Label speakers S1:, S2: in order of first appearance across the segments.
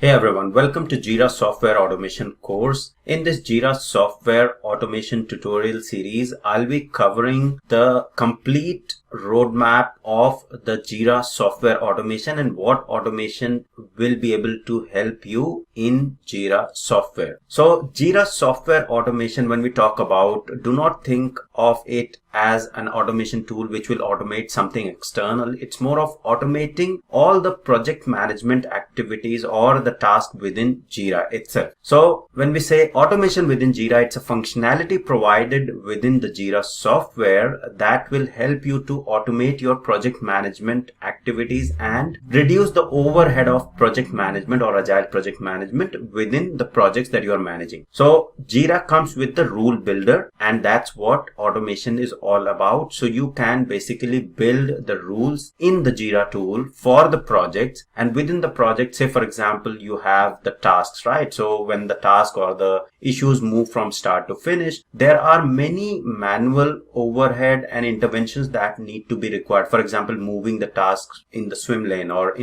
S1: Hey everyone, welcome to Jira Software Automation course. In this Jira Software Automation tutorial series, I'll be covering the complete roadmap of the Jira Software Automation and what automation will be able to help you in Jira Software. So Jira Software Automation, when we talk about, do not think of it as an automation tool which will automate something external. It's more of automating all the project management activities or the task within Jira itself. So when we say automation within Jira, it's a functionality provided within the Jira software that will help you to automate your project management activities and reduce the overhead of project management or agile project management within the projects that you are managing. So Jira comes with the rule builder, and that's what automation is all about. So you can basically build the rules in the Jira tool for the projects, and within the project, say for example, you have the tasks, right? So when the task or the issues move from start to finish, there are many manual overhead and interventions that need to be required. For example, moving the tasks in the swim lane or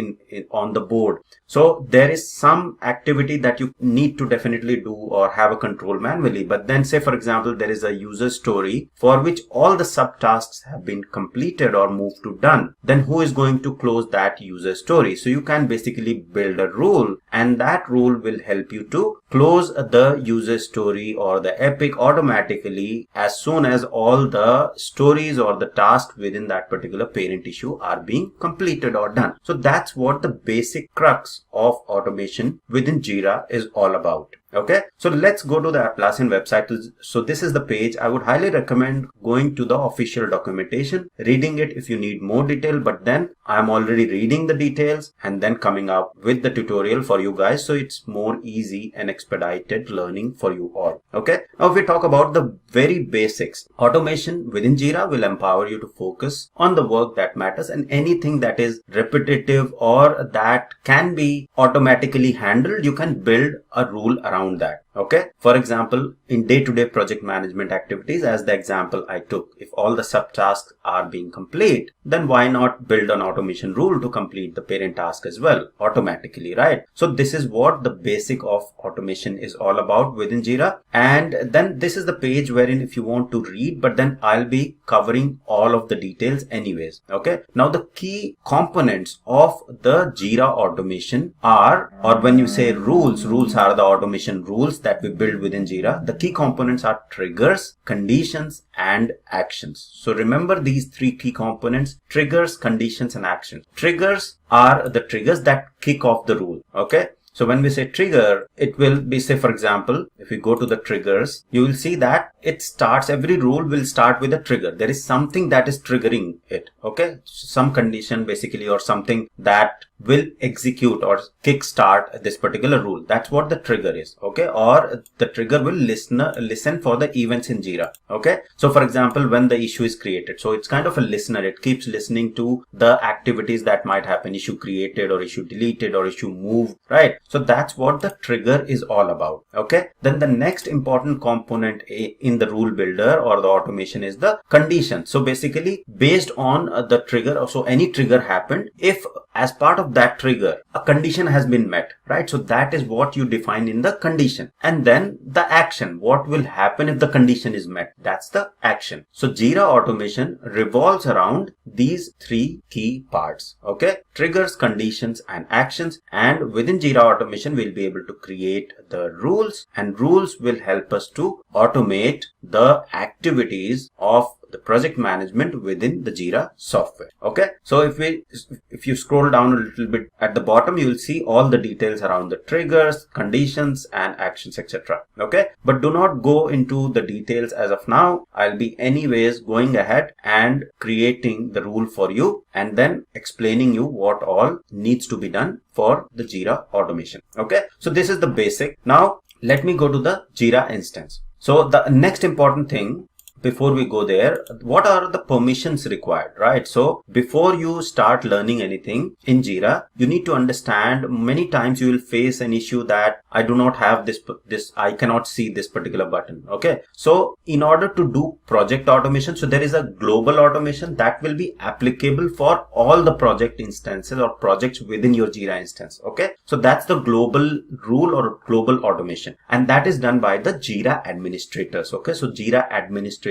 S1: on the board. So there is some activity that you need to definitely do or have a control manually. But then say for example, there is a user story for which all the subtasks have been completed or moved to done. Then who is going to close that user story? So you can basically build a rule, and that rule will help you to close the user story or the epic automatically as soon as all the stories or the tasks within that particular parent issue are being completed or done. So that's what the basic crux of automation within Jira is all about. Okay, so let's go to the Atlassian website. So this is the page. I would highly recommend going to the official documentation, reading it if you need more detail, but then I'm already reading the details and then coming up with the tutorial for you guys. So it's more easy and expedited learning for you all. Okay, now if we talk about the very basics, automation within Jira will empower you to focus on the work that matters, and anything that is repetitive or that can be automatically handled, you can build a rule around that. Okay, for example, in day-to-day project management activities, as the example I took, if all the subtasks are being complete, then why not build an automation rule to complete the parent task as well automatically, right? So this is what the basic of automation is all about within Jira. And then this is the page wherein if you want to read, but then I'll be covering all of the details anyways. Okay, now the key components of the Jira automation are, or when you say rules are the automation rules that we build within Jira. The key components are triggers, conditions, and actions. So remember these three key components: triggers, conditions, and actions. Triggers are the triggers that kick off the rule. Okay, so when we say trigger, it will be, say for example, if we go to the triggers, you will see that it starts, every rule will start with a trigger. There is something that is triggering it. Okay, some condition basically, or something that will execute or kickstart this particular rule. That's what the trigger is. Okay, or the trigger will listen for the events in Jira. Okay, so for example, when the issue is created, so it's kind of a listener. It keeps listening to the activities that might happen: issue created or issue deleted or issue moved, right? So that's what the trigger is all about. Okay, then the next important component in the rule builder or the automation is the condition. So basically, based on the trigger, so any trigger happened, if as part of that trigger a condition has been met, right? So that is what you define in the condition. And then the action, what will happen if the condition is met, that's the action. So Jira automation revolves around these three key parts. Okay, triggers, conditions, and actions. And within Jira automation, we'll be able to create the rules, and rules will help us to automate the activities of the project management within the Jira software. Okay, so if you scroll down a little bit at the bottom, you will see all the details around the triggers, conditions, and actions, etc. Okay, but do not go into the details as of now. I'll be anyways going ahead and creating the rule for you and then explaining you what all needs to be done for the Jira automation. Okay, so this is the basic. Now let me go to the Jira instance. So the next important thing before we go there, what are the permissions required, right? So before you start learning anything in Jira, you need to understand, many times you will face an issue that I do not have this, I cannot see this particular button. Okay. So in order to do project automation, so there is a global automation that will be applicable for all the project instances or projects within your Jira instance. Okay. So that's the global rule or global automation, and that is done by the Jira administrators. Okay. So Jira administrator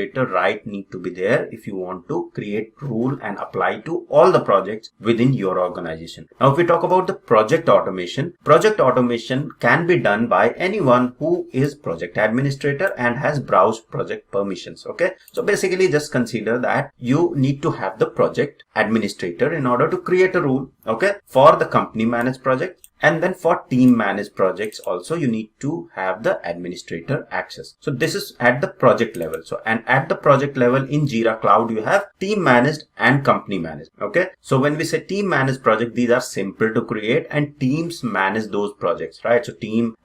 S1: need to be there if you want to create rule and apply to all the projects within your organization. Now, if we talk about the project automation can be done by anyone who is project administrator and has browse project permissions. Okay. So basically just consider that you need to have the project administrator in order to create a rule. Okay. For the company managed project. And then for team managed projects also, you need to have the administrator access. So this is at the project level. So, and at the project level in Jira Cloud, you have team managed and company managed. Okay. So when we say team managed project, these are simple to create and teams manage those projects, right? So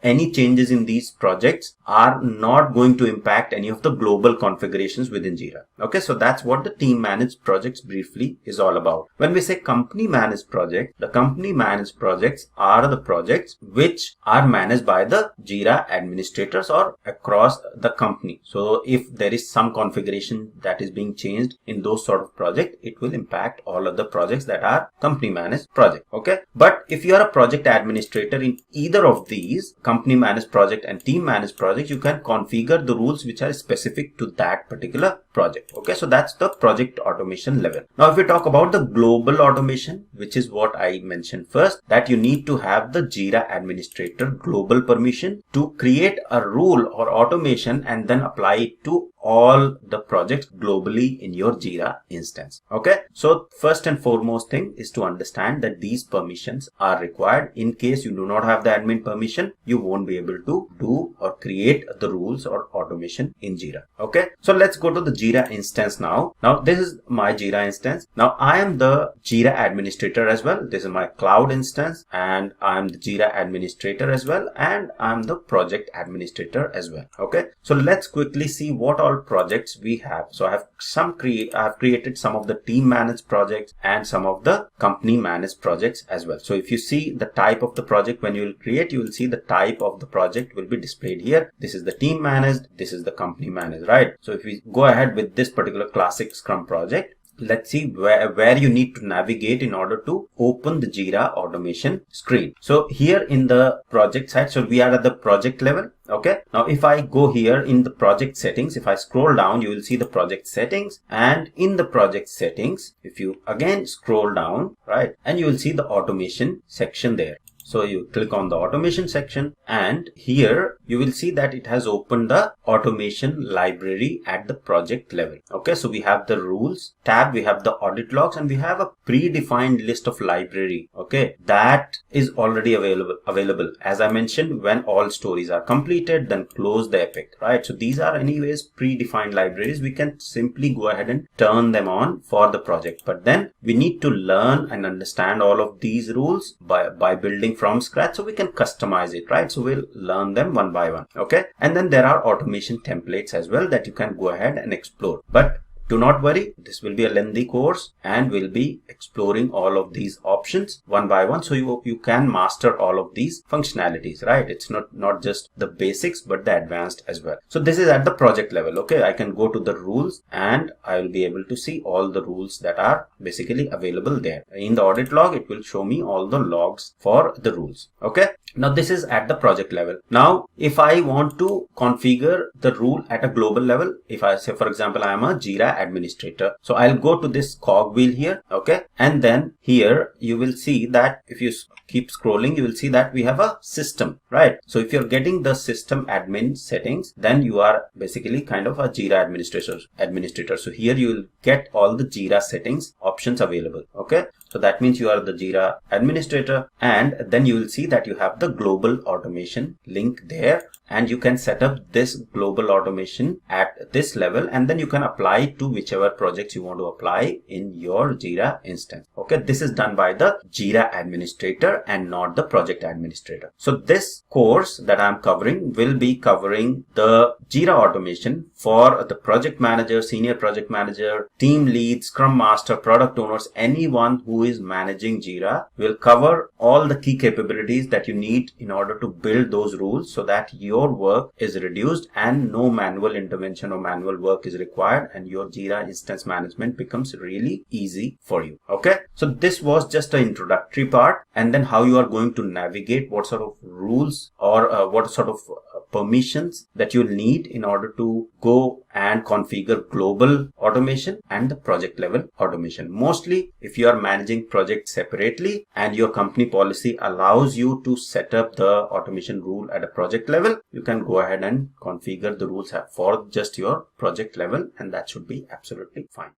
S1: any changes in these projects are not going to impact any of the global configurations within Jira. Okay. So that's what the team managed projects briefly is all about. When we say company managed project, the company managed projects are the projects which are managed by the Jira administrators or across the company. So if there is some configuration that is being changed in those sort of project, it will impact all of the projects that are company managed project. Okay. But if you are a project administrator in either of these, company managed project and team managed project, you can configure the rules which are specific to that particular project. Okay. So that's the project automation level. Now, if we talk about the global automation, which is what I mentioned first, that you need to have the Jira administrator global permission to create a rule or automation and then apply it to all the projects globally in your Jira instance. Okay. So first and foremost thing is to understand that these permissions are required. In case you do not have the admin permission, you won't be able to do or create the rules or automation in Jira. Okay. So let's go to the Jira instance now. Now this is my Jira instance. Now I am the Jira administrator as well. This is my cloud instance and I am the Jira administrator as well. And I'm the project administrator as well. Okay. So let's quickly see what all projects we have. So I have created some of the team managed projects and some of the company managed projects as well. So if you see the type of the project, when you will create, you will see the type of the project will be displayed here. This is the team managed, this is the company managed, right? So if we go ahead with this particular classic Scrum project, let's see where you need to navigate in order to open the Jira automation screen. So here in the project side, so we are at the project level. Okay. Now, if I go here in the project settings, if I scroll down, you will see the project settings, and in the project settings, if you again scroll down, right, and you will see the automation section there. So you click on the automation section and here you will see that it has opened the automation library at the project level. Okay. So we have the rules tab, we have the audit logs, and we have a predefined list of library. Okay. That is already available. As I mentioned, when all stories are completed, then close the epic, right? So these are anyways predefined libraries. We can simply go ahead and turn them on for the project. But then we need to learn and understand all of these rules by building from scratch, so we can customize it, right? So we'll learn them one by one. Okay. And then there are automation templates as well that you can go ahead and explore. But do not worry, this will be a lengthy course and we'll be exploring all of these options one by one, so you can master all of these functionalities, right? It's not just the basics but the advanced as well. So this is at the project level. Okay, I can go to the rules and I will be able to see all the rules that are basically available there. In the audit log, it will show me all the logs for the rules. Okay. Now this is at the project level. Now if I want to configure the rule at a global level, if I say for example I am a Jira administrator, so I'll go to this cog wheel here. Okay. And then here you will see that if you keep scrolling, you will see that we have a system, right? So if you're getting the system admin settings, then you are basically kind of a Jira administrator. So here you will get all the Jira settings options available. Okay. So that means you are the Jira administrator, and then you will see that you have the global automation link there, and you can set up this global automation at this level, and then you can apply to whichever projects you want to apply in your Jira instance. Okay, this is done by the Jira administrator and not the project administrator. So this course that I'm covering will be covering the Jira automation for the project manager, senior project manager, team lead, scrum master, product owners, anyone who is managing Jira. Will cover all the key capabilities that you need in order to build those rules so that your work is reduced and no manual intervention or manual work is required, and your Jira instance management becomes really easy for you. Okay, so this was just an introductory part, and then how you are going to navigate, what sort of rules or what sort of permissions that you'll need in order to go and configure global automation and the project level automation. Mostly if you are managing projects separately and your company policy allows you to set up the automation rule at a project level, you can go ahead and configure the rules for just your project level, and that should be absolutely fine.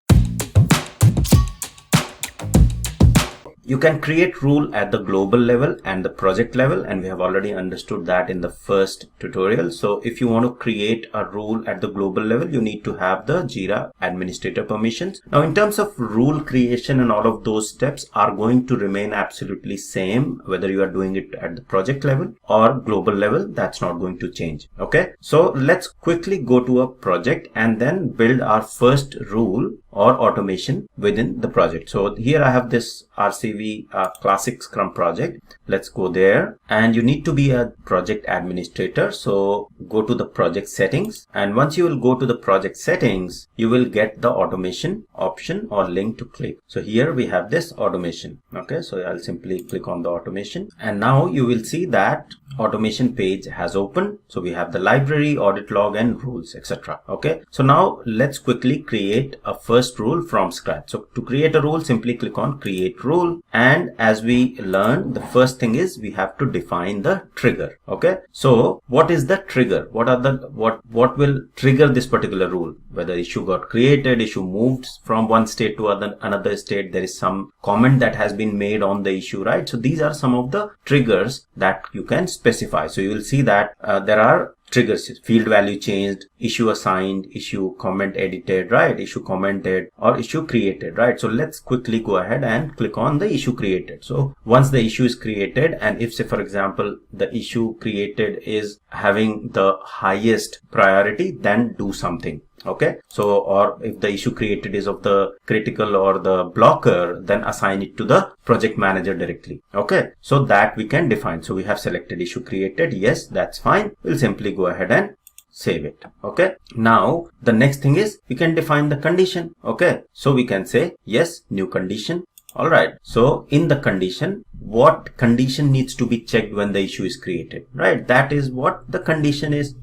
S1: You can create rule at the global level and the project level, and we have already understood that in the first tutorial. So if you want to create a rule at the global level, you need to have the Jira administrator permissions. Now in terms of rule creation and all of those steps are going to remain absolutely same whether you are doing it at the project level or global level. That's not going to change. Okay, so let's quickly go to a project and then build our first rule or automation within the project. So here I have this RCV classic Scrum project. Let's go there, and you need to be a project administrator. So go to the project settings, and once you will go to the project settings, you will get the automation option or link to click. So here we have this automation. Okay, so I'll simply click on the automation, and now you will see that automation page has opened. So we have the library, audit log, and rules, etc. Okay, so now let's quickly create a first rule from scratch. So to create a rule, simply click on create rule, and as we learned, the first thing is we have to define the trigger. Okay, so what is the trigger? What will trigger this particular rule? Whether issue got created, issue moved from one state to another state, there is some comment that has been made on the issue, right? So these are some of the triggers that you can specify. So you will see that there are triggers: field value changed, issue assigned, issue comment edited, right? Issue commented, or issue created, right? So let's quickly go ahead and click on the issue created. So once the issue is created, and if say for example the issue created is having the highest priority, then do something. Okay, so or if the issue created is of the critical or the blocker, then assign it to the project manager directly. Okay, so that we can define. So we have selected issue created. Yes, that's fine. We'll simply go ahead and save it. Okay, now the next thing is we can define the condition. Okay, so we can say yes, new condition. All right, so in the condition, what condition needs to be checked when the issue is created, right? That is what the condition is.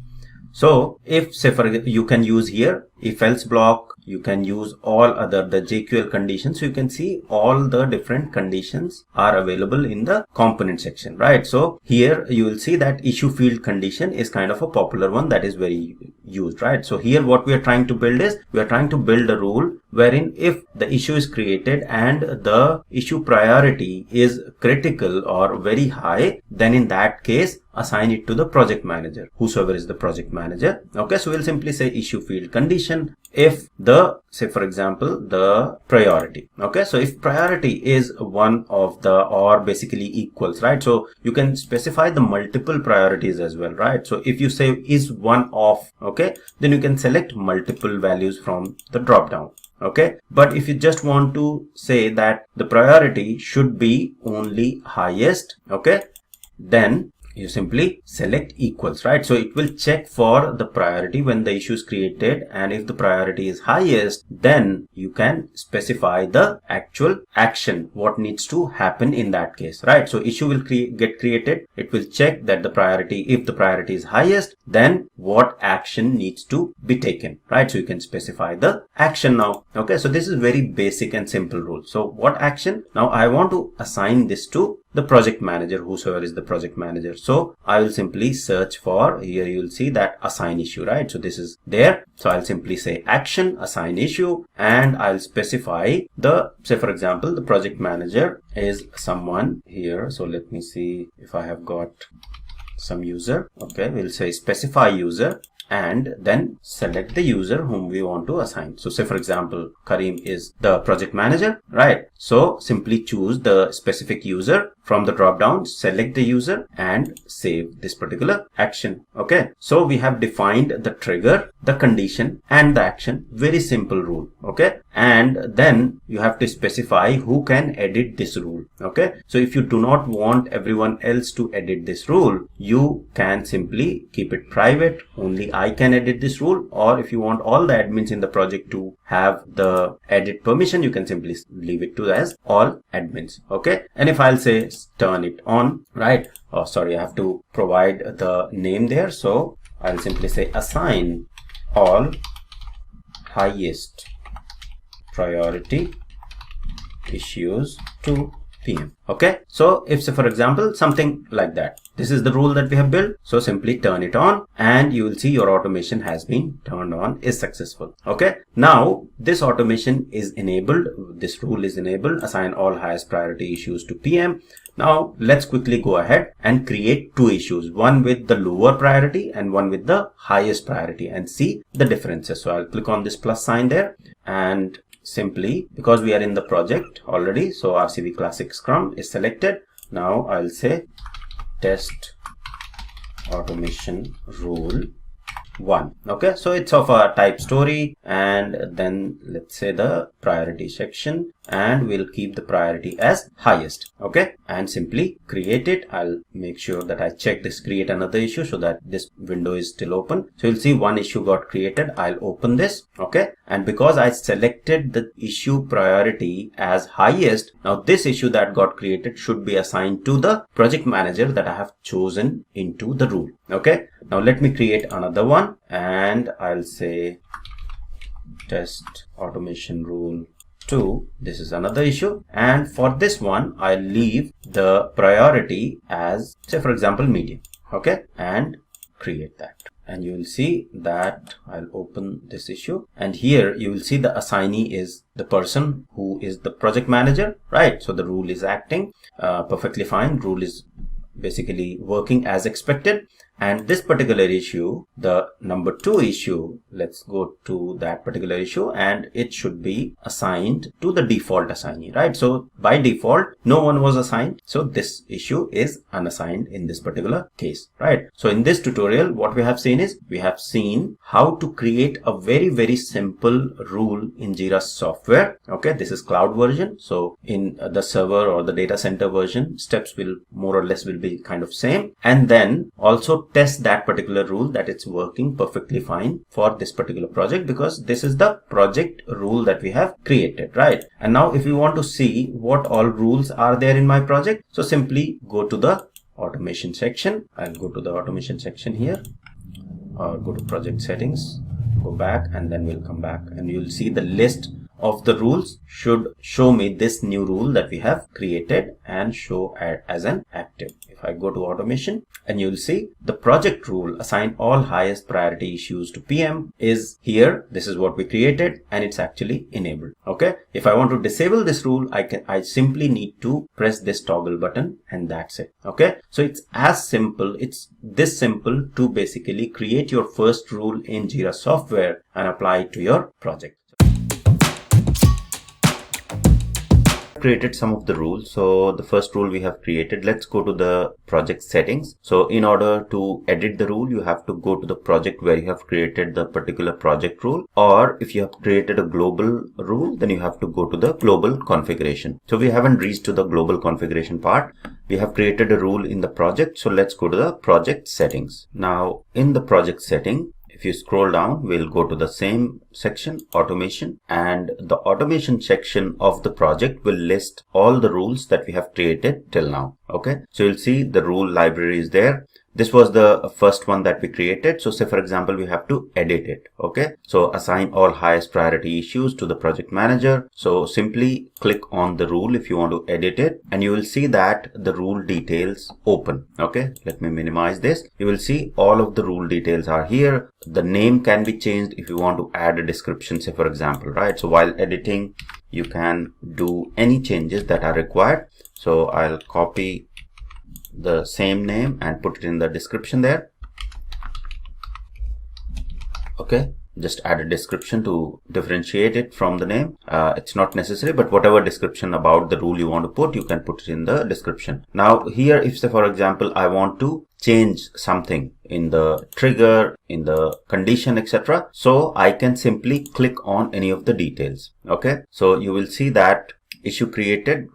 S1: So if say for you can use here if else block, you can use all other the JQL conditions. So you can see all the different conditions are available in the component section, right? So here you will see that issue field condition is kind of a popular one that is very used, right? So here what we are trying to build is we are trying to build a rule wherein if the issue is created and the issue priority is critical or very high, then in that case assign it to the project manager, whosoever is the project manager. Okay, so we'll simply say issue field condition if the say for example the priority. Okay, so if priority is one of the or basically equals, right? So you can specify the multiple priorities as well, right? So if you say is one of, okay, then you can select multiple values from the drop down. Okay, but if you just want to say that the priority should be only highest, okay, then you simply select equals, right? So it will check for the priority when the issue is created, and if the priority is highest, then you can specify the actual action, what needs to happen in that case, right? So issue will get created, it will check that the priority, if the priority is highest, then what action needs to be taken, right? So you can specify the action now. Okay, so this is very basic and simple rule. So what action? Now I want to assign this to the project manager, whosoever is the project manager. So I will simply search for, here you will see that assign issue, right? So this is there. So I'll simply say action, assign issue, and I'll specify the, say for example, the project manager is someone here. So let me see if I have got some user. Okay, we'll say specify user, and then select the user whom we want to assign. So say for example, Karim is the project manager, right? So simply choose the specific user from the drop down, select the user and save this particular action. Okay, so we have defined the trigger, the condition and the action. Very simple rule. Okay, and then you have to specify who can edit this rule. Okay, so if you do not want everyone else to edit this rule, you can simply keep it private. Only I can edit this rule, or if you want all the admins in the project to have the edit permission, you can simply leave it to as all admins. Okay, and if I'll say turn it on, right? Oh, sorry, I have to provide the name there. So I'll simply say assign all highest priority issues to PM. Okay, so if say for example something like that, this is the rule that we have built. So simply turn it on and you will see your automation has been turned on, is successful. Okay, now this automation is enabled, this rule is enabled, assign all highest priority issues to PM. Now let's quickly go ahead and create two issues, one with the lower priority and one with the highest priority, and see the differences. So I'll click on this plus sign there, and simply because we are in the project already, so RCV Classic Scrum is selected. Now I'll say test automation rule 1. Okay, so it's of a type story, and then let's say the priority section, and we'll keep the priority as highest. Okay, and simply create it. I'll make sure that I check this create another issue so that this window is still open. So you'll see one issue got created. I'll open this. Okay, and because I selected the issue priority as highest, now this issue that got created should be assigned to the project manager that I have chosen into the rule. Okay, now let me create another one, and I'll say test automation rule 2. This is another issue, and for this one I'll leave the priority as, say for example, medium. Okay, and create that, and you will see that I'll open this issue, and here you will see the assignee is the person who is the project manager, right? So the rule is acting perfectly fine. Rule is basically working as expected. And this particular issue, the number 2 issue, let's go to that particular issue, and it should be assigned to the default assignee, right? So by default, no one was assigned. So this issue is unassigned in this particular case, right? So in this tutorial, what we have seen is we have seen how to create a very, very simple rule in Jira software. Okay, this is cloud version. So in the server or the data center version, steps will more or less will be kind of same. And then also test that particular rule that it's working perfectly fine for this particular project, because this is the project rule that we have created, right? And now if you want to see what all rules are there in my project, so simply go to the automation section. I'll go to the automation section here, or go to project settings, go back, and then we'll come back, and you'll see the list of the rules should show me this new rule that we have created and show as an active. If I go to automation, and you'll see the project rule assign all highest priority issues to PM is here. This is what we created, and it's actually enabled. Okay, if I want to disable this rule, I simply need to press this toggle button, and that's it. Okay, so it's as simple, it's this simple to basically create your first rule in Jira software and apply it to your project. Created some of the rules. So the first rule we have created, let's go to the project settings. So in order to edit the rule, you have to go to the project where you have created the particular project rule, or if you have created a global rule, then you have to go to the global configuration. So we haven't reached to the global configuration part. We have created a rule in the project. So let's go to the project settings. Now in the project setting, if you scroll down, we'll go to the same section, automation, and the automation section of the project will list all the rules that we have created till now. Okay, so you'll see the rule library is there. This was the first one that we created. So say for example, we have to edit it. Okay. So assign all highest priority issues to the project manager. So simply click on the rule if you want to edit it, and you will see that the rule details open. Okay. Let me minimize this. You will see all of the rule details are here. The name can be changed if you want to add a description, say for example, right? So while editing, you can do any changes that are required. So I'll copy the same name and put it in the description there. Okay, just add a description to differentiate it from the name. It's not necessary, but whatever description about the rule you want to put, you can put it in the description. Now here, if say for example, I want to change something in the trigger, in the condition, etc., so I can simply click on any of the details. Okay, so you will see that issue created,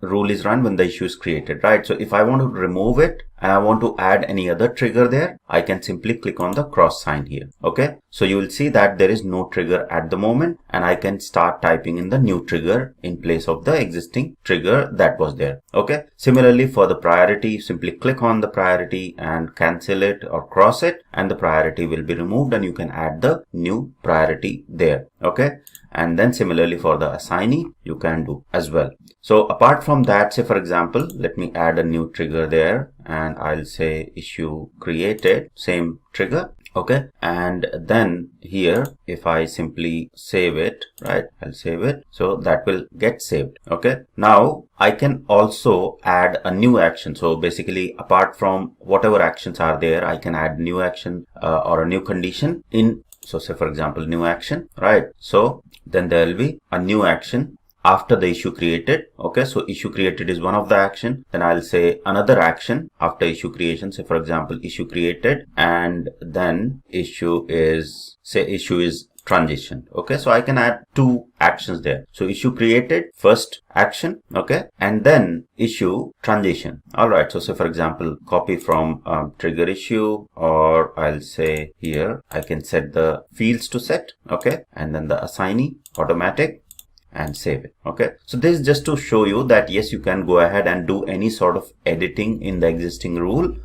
S1: rule is run when the issue is created, right? So if I want to remove it and I want to add any other trigger there, I can simply click on the cross sign here. Okay, so you will see that there is no trigger at the moment, and I can start typing in the new trigger in place of the existing trigger that was there. Okay, similarly for the priority, simply click on the priority and cancel it or cross it, and the priority will be removed and you can add the new priority there. Okay, and then similarly for the assignee, you can do as well. So apart from that, say for example, let me add a new trigger there, and I'll say issue created, same trigger. Okay, and then here if I simply save it, right, I'll save it, so that will get saved. Okay, now I can also add a new action. So basically, apart from whatever actions are there, I can add new action or a new condition in. So say for example, new action, right? So then there will be a new action after the issue created. Okay, so issue created is one of the action. Then I'll say another action after issue creation. Say for example, issue created, and then issue is, say issue is transition. Okay, so I can add two actions there. So issue created, first action, okay, and then issue transition. All right, so say for example, copy from trigger issue, or I'll say here I can set the fields to set. Okay, and then the assignee automatic, and save it. Okay, so this is just to show you that yes, you can go ahead and do any sort of editing in the existing rule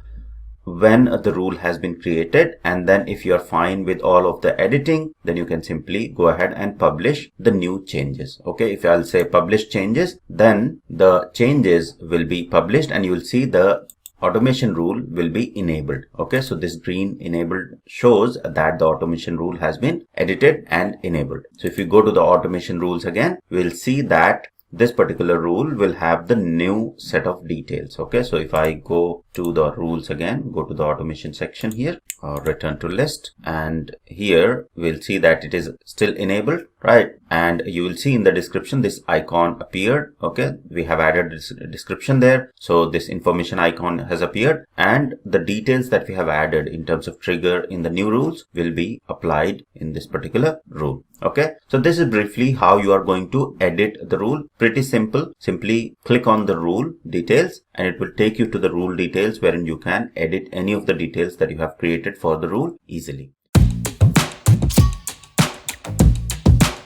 S1: when the rule has been created, and then if you are fine with all of the editing, then you can simply go ahead and publish the new changes. Okay, if I'll say publish changes, then the changes will be published and you will see the automation rule will be enabled. Okay, so this green enabled shows that the automation rule has been edited and enabled. So if you go to the automation rules again, we'll see that this particular rule will have the new set of details. Okay, so if I go to the rules again, go to the automation section here, or return to list, and here we'll see that it is still enabled, right? And you will see in the description this icon appeared. Okay, we have added this description there, so this information icon has appeared, and the details that we have added in terms of trigger in the new rules will be applied in this particular rule. Okay, so this is briefly how you are going to edit the rule. Pretty simple. Simply click on the rule details and it will take you to the rule details, wherein you can edit any of the details that you have created for the rule easily.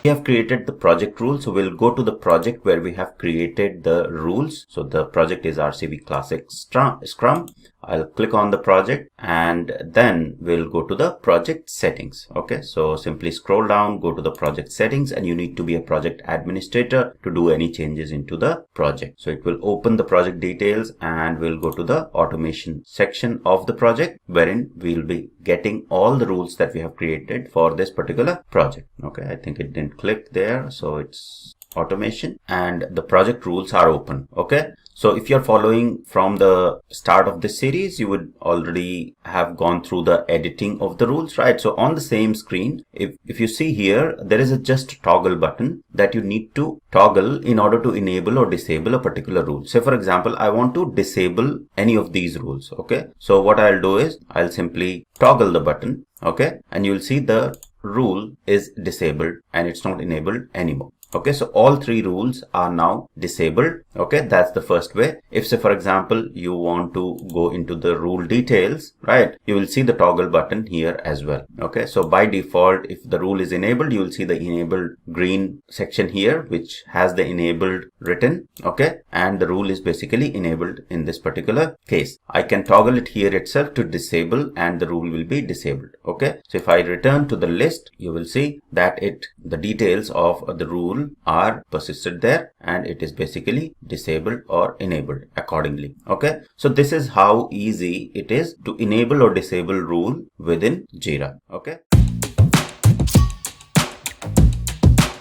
S1: We have created the project rule, so we'll go to the project where we have created the rules. So the project is RCB Classic Scrum. I'll click on the project and then we'll go to the project settings. Okay, so simply scroll down, go to the project settings, and you need to be a project administrator to do any changes into the project. So it will open the project details and we'll go to the automation section of the project, wherein we'll be getting all the rules that we have created for this particular project. Okay, I think it didn't click there, so it's automation and the project rules are open. Okay, so if you're following from the start of this series, you would already have gone through the editing of the rules, right? So on the same screen, if you see here, there is a just toggle button that you need to toggle in order to enable or disable a particular rule. Say for example, I want to disable any of these rules. Okay, so what I'll do is I'll simply toggle the button. Okay, and you'll see the rule is disabled and it's not enabled anymore. Okay, so all three rules are now disabled. Okay, that's the first way. If say for example you want to go into the rule details, right, you will see the toggle button here as well. Okay, so by default, if the rule is enabled, you will see the enabled green section here which has the enabled written. Okay, and the rule is basically enabled in this particular case. I can toggle it here itself to disable and the rule will be disabled. Okay, so if I return to the list, you will see that the details of the rule are persisted there and it is basically disabled or enabled accordingly. Okay, so this is how easy it is to enable or disable rule within Jira. Okay.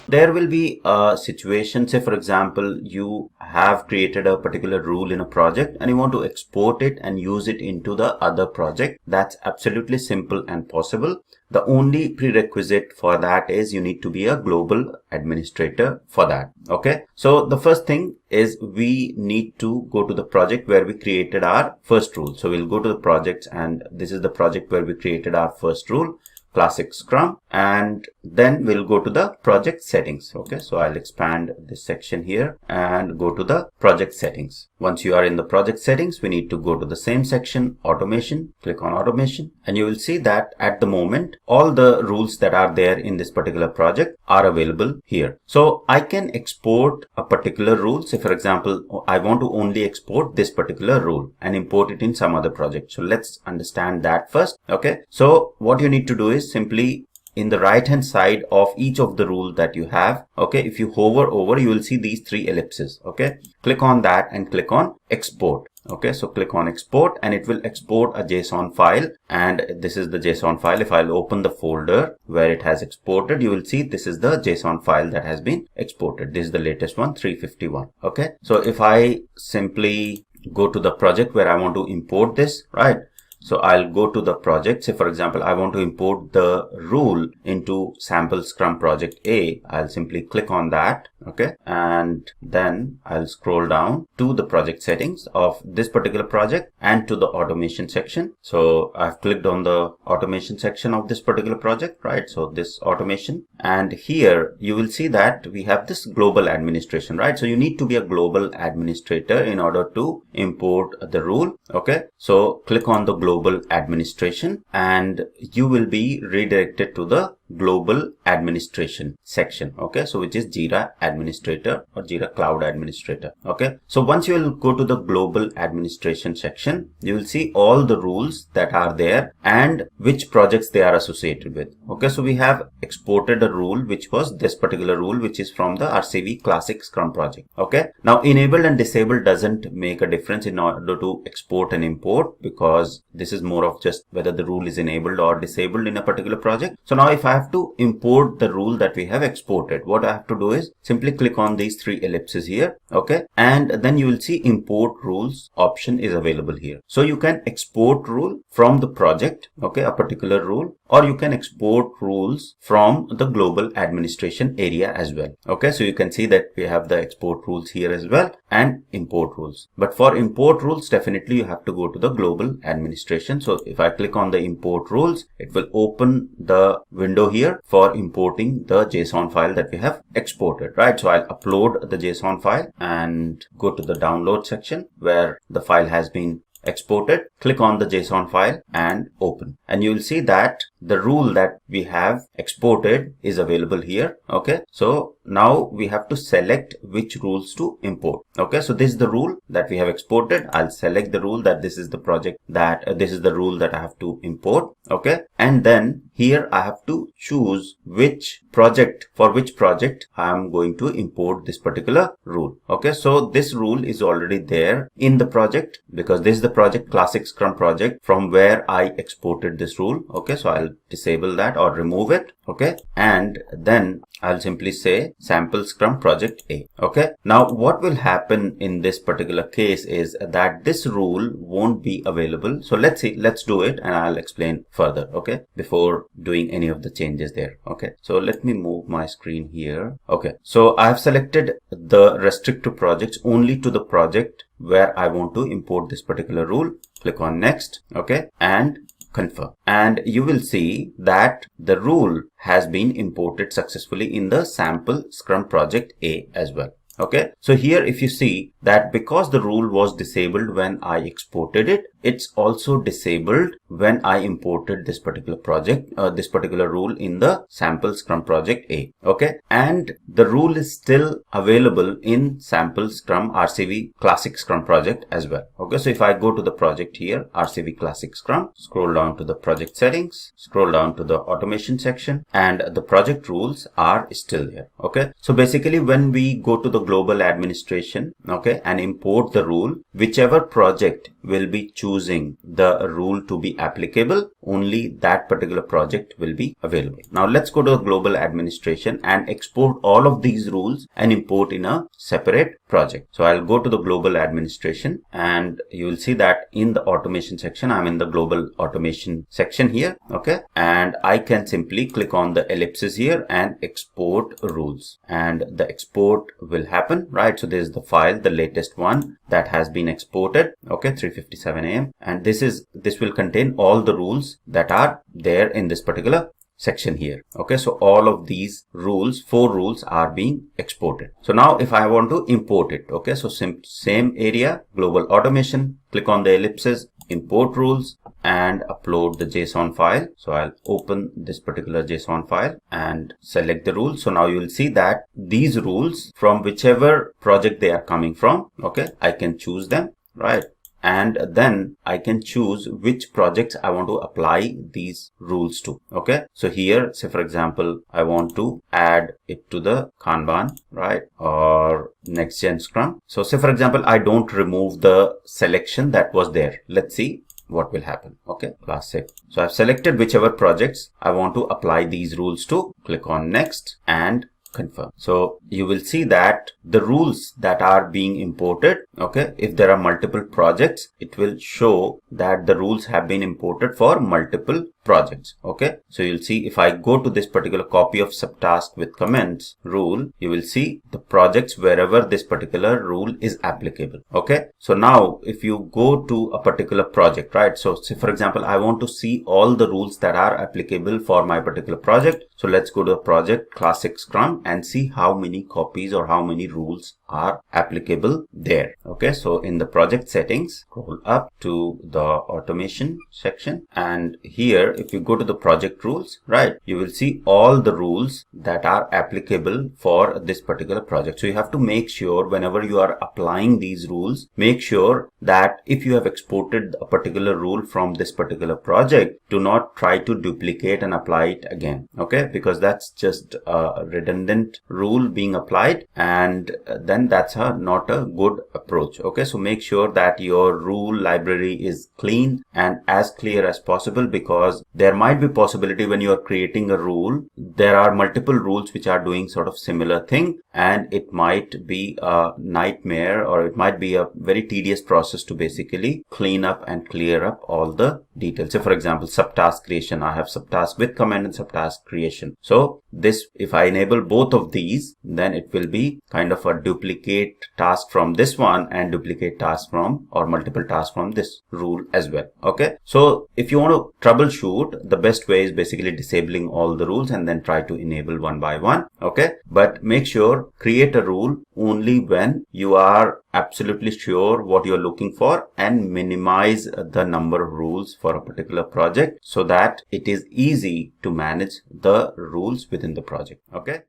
S1: There will be a situation, say for example, you have created a particular rule in a project and you want to export it and use it into the other project. That's absolutely simple and possible. The only prerequisite for that is you need to be a global administrator for that. Okay, so the first thing is we need to go to the project where we created our first rule. So we'll go to the projects and this is the project where we created our first rule, Classic Scrum, and then we'll go to the project settings. Okay, so I'll expand this section here and go to the project settings. Once you are in the project settings, we need to go to the same section, automation, click on automation, and you will see that at the moment all the rules that are there in this particular project are available here. So I can export a particular rule. Say for example, I want to only export this particular rule and import it in some other project. So let's understand that first. Okay, so what you need to do is simply in the right hand side of each of the rule that you have, okay, if you hover over, you will see these three ellipses. Okay, click on that and click on export. Okay, so click on export and it will export a JSON file, and this is the JSON file. If I'll open the folder where it has exported, you will see this is the JSON file that has been exported. This is the latest one, 351. Okay, so if I simply go to the project where I want to import this, right, so I'll go to the project. Say for example, I want to import the rule into sample Scrum project A. I'll simply click on that. Okay, and then I'll scroll down to the project settings of this particular project and to the automation section. So I've clicked on the automation section of this particular project, right? So this automation, and here you will see that we have this global administration, right? So you need to be a global administrator in order to import the rule. Okay, so click on the global administration and you will be redirected to the global administration section. Okay, so which is Jira administrator or Jira cloud administrator. Okay, so once you will go to the global administration section, you will see all the rules that are there and which projects they are associated with. Okay, so we have exported a rule which was this particular rule, which is from the RCV Classic Scrum project. Okay, now enabled and disabled doesn't make a difference in order to export and import, because this is more of just whether the rule is enabled or disabled in a particular project. So now if I have to import the rule that we have exported, what I have to do is simply click on these three ellipses here. Okay, and then you will see import rules option is available here. So you can export rule from the project, okay, a particular rule, or you can export rules from the global administration area as well. Okay, so you can see that we have the export rules here as well and import rules. But for import rules, definitely you have to go to the global administration. So if I click on the import rules, it will open the window here for importing the JSON file that we have exported, right? So I'll upload the JSON file and go to the download section where the file has been exported. Click on the JSON file and open, and you will see that the rule that we have exported is available here. Okay, so now we have to select which rules to import. Okay, so this is the rule that we have exported. I'll select the rule that this is the project that this is the rule that I have to import. Okay, and then here I have to choose which project, for which project I am going to import this particular rule. Okay, so this rule is already there in the project because this is the project Classic Scrum project from where I exported this rule. Okay, so I'll disable that or remove it. Okay, and then I'll simply say sample Scrum project A. Okay, now what will happen in this particular case is that this rule won't be available. So let's do it and I'll explain further, okay, before doing any of the changes there. Okay, so let me move my screen here. Okay, so I've selected the restrict to projects only to the project where I want to import this particular rule. Click on next. Okay, and confirm. And you will see that the rule has been imported successfully in the sample Scrum project A as well. Okay, so here if you see that because the rule was disabled when I exported it, it's also disabled when I imported this particular project, this particular rule in the sample Scrum project A. Okay, and the rule is still available in sample Scrum RCV classic Scrum project as well. Okay, so if I go to the project here, RCV classic Scrum, scroll down to the project settings, scroll down to the automation section, and the project rules are still there. Okay, so basically when we go to the global administration, okay, and import the rule, whichever project will be choosing the rule to be applicable, only that particular project will be available. Now let's go to the global administration and export all of these rules and import in a separate project. So I'll go to the global administration, and you will see that in the automation section, I'm in the global automation section here. Okay, and I can simply click on the ellipses here and export rules, and the export will happen, right? So there's the file, the latest one that has been exported. Okay, 3:57 a.m. and this will contain all the rules that are there in this particular section here. Okay, so all of these rules, 4 rules, are being exported. So now if I want to import it, okay, so same area, global automation, click on the ellipses, import rules, and upload the JSON file. So I'll open this particular JSON file and select the rules. So now you will see that these rules, from whichever project they are coming from, okay, I can choose them, right? And then I can choose which projects I want to apply these rules to. Okay, so here, say for example, I want to add it to the Kanban, right, or next gen Scrum. So say for example, I don't remove the selection that was there. Let's see what will happen. Okay, classic. So I've selected whichever projects I want to apply these rules to. Click on next and confirm. So you will see that the rules that are being imported, okay, if there are multiple projects, it will show that the rules have been imported for multiple projects. Okay, so you'll see if I go to this particular copy of subtask with comments rule, you will see the projects wherever this particular rule is applicable. Okay, so now if you go to a particular project, right, so say for example, I want to see all the rules that are applicable for my particular project. So let's go to the project classic Scrum and see how many copies or how many rules are applicable there. Okay, so in the project settings, scroll up to the automation section, and here if you go to the project rules, right, you will see all the rules that are applicable for this particular project. So you have to make sure whenever you are applying these rules, make sure that if you have exported a particular rule from this particular project, do not try to duplicate and apply it again. Okay, because that's just a redundant rule being applied, and then that's not a good approach. Okay, so make sure that your rule library is clean and as clear as possible, because there might be possibility when you are creating a rule, there are multiple rules which are doing sort of similar thing, and it might be a nightmare, or it might be a very tedious process to basically clean up and clear up all the details. So for example, subtask creation, I have subtask with command and subtask creation. So this, if I enable both of these, then it will be kind of a duplicate task from this one and duplicate task from, or multiple tasks from this rule as well. Okay, so if you want to troubleshoot, the best way is basically disabling all the rules and then try to enable one by one. Okay, but make sure create a rule only when you are absolutely sure what you're looking for, and minimize the number of rules for a particular project so that it is easy to manage the rules within the project. Okay,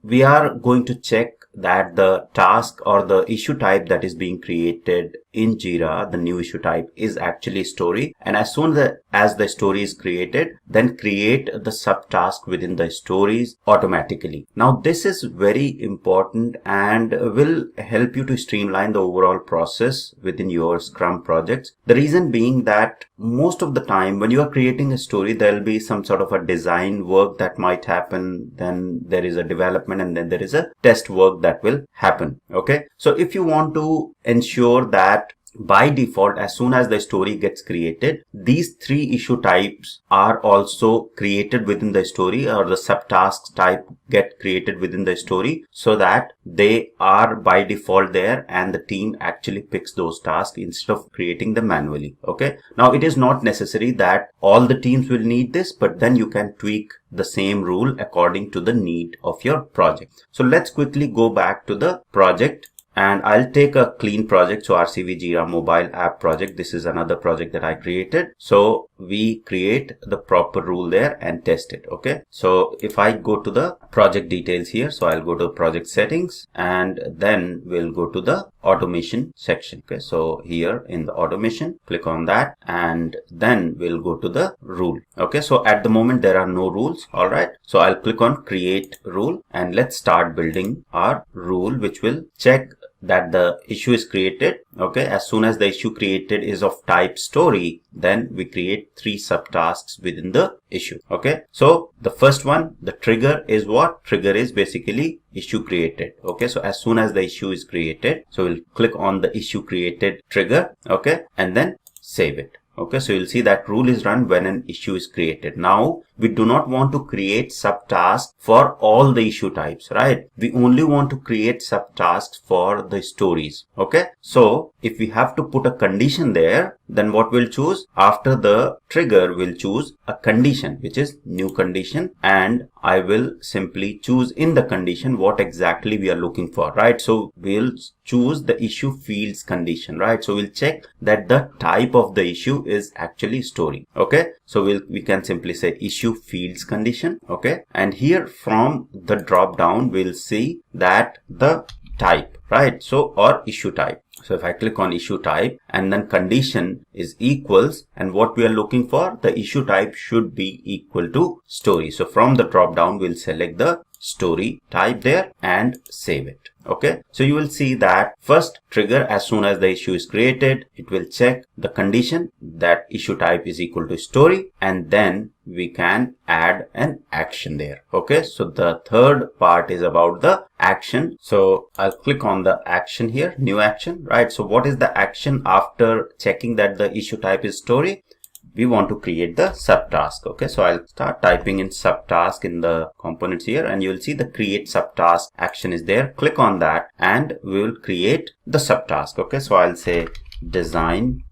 S1: we are going to check that the task or the issue type that is being created in Jira, the new issue type, is actually story. And as soon as the story is created, then create the subtask within the stories automatically. Now this is very important and will help you to streamline the overall process within your Scrum projects. The reason being that most of the time when you are creating a story, there will be some sort of a design work that might happen, then there is a development, and then there is a test work that will happen. Okay, so if you want to ensure that by default, as soon as the story gets created, these three issue types are also created within the story, or the subtasks type get created within the story, so that they are by default there and the team actually picks those tasks instead of creating them manually. Okay. Now it is not necessary that all the teams will need this, but then you can tweak the same rule according to the need of your project. So let's quickly go back to the project. And I'll take a clean project. So RCV Jira mobile app project. This is another project that I created. So we create the proper rule there and test it. Okay. So if I go to the project details here, so I'll go to project settings and then we'll go to the automation section. Okay. So here in the automation, click on that and then we'll go to the rule. Okay. So at the moment there are no rules. All right. So I'll click on create rule and let's start building our rule, which will check that the issue is created. Okay. As soon as the issue created is of type story, then we create 3 subtasks within the issue. Okay. So the first one, the trigger is what? Trigger is basically issue created. Okay. So as soon as the issue is created, so we'll click on the issue created trigger. Okay. And then save it. Okay, so you'll see that rule is run when an issue is created. Now, we do not want to create subtasks for all the issue types, right? We only want to create subtasks for the stories. Okay, so if we have to put a condition there, then what we'll choose? After the trigger, we'll choose a condition, which is new condition, and I will simply choose in the condition what exactly we are looking for, right? So we'll choose the issue fields condition, right? So we'll check that the type of the issue is actually story. Okay, so we can simply say issue fields condition. Okay, and here from the drop down we'll see that the type, right? So or issue type. So if I click on issue type and then condition is equals, and what we are looking for, the issue type should be equal to story. So from the drop down we'll select the story type there and save it. Okay, so you will see that first trigger, as soon as the issue is created, it will check the condition that issue type is equal to story, and then we can add an action there. Okay, so the third part is about the action. So I'll click on the action here, new action, right? So what is the action after checking that the issue type is story? We want to create the subtask. Okay, so I'll start typing in subtask in the components here, and you'll see the create subtask action is there. Click on that and we will create the subtask. Okay, so I'll say design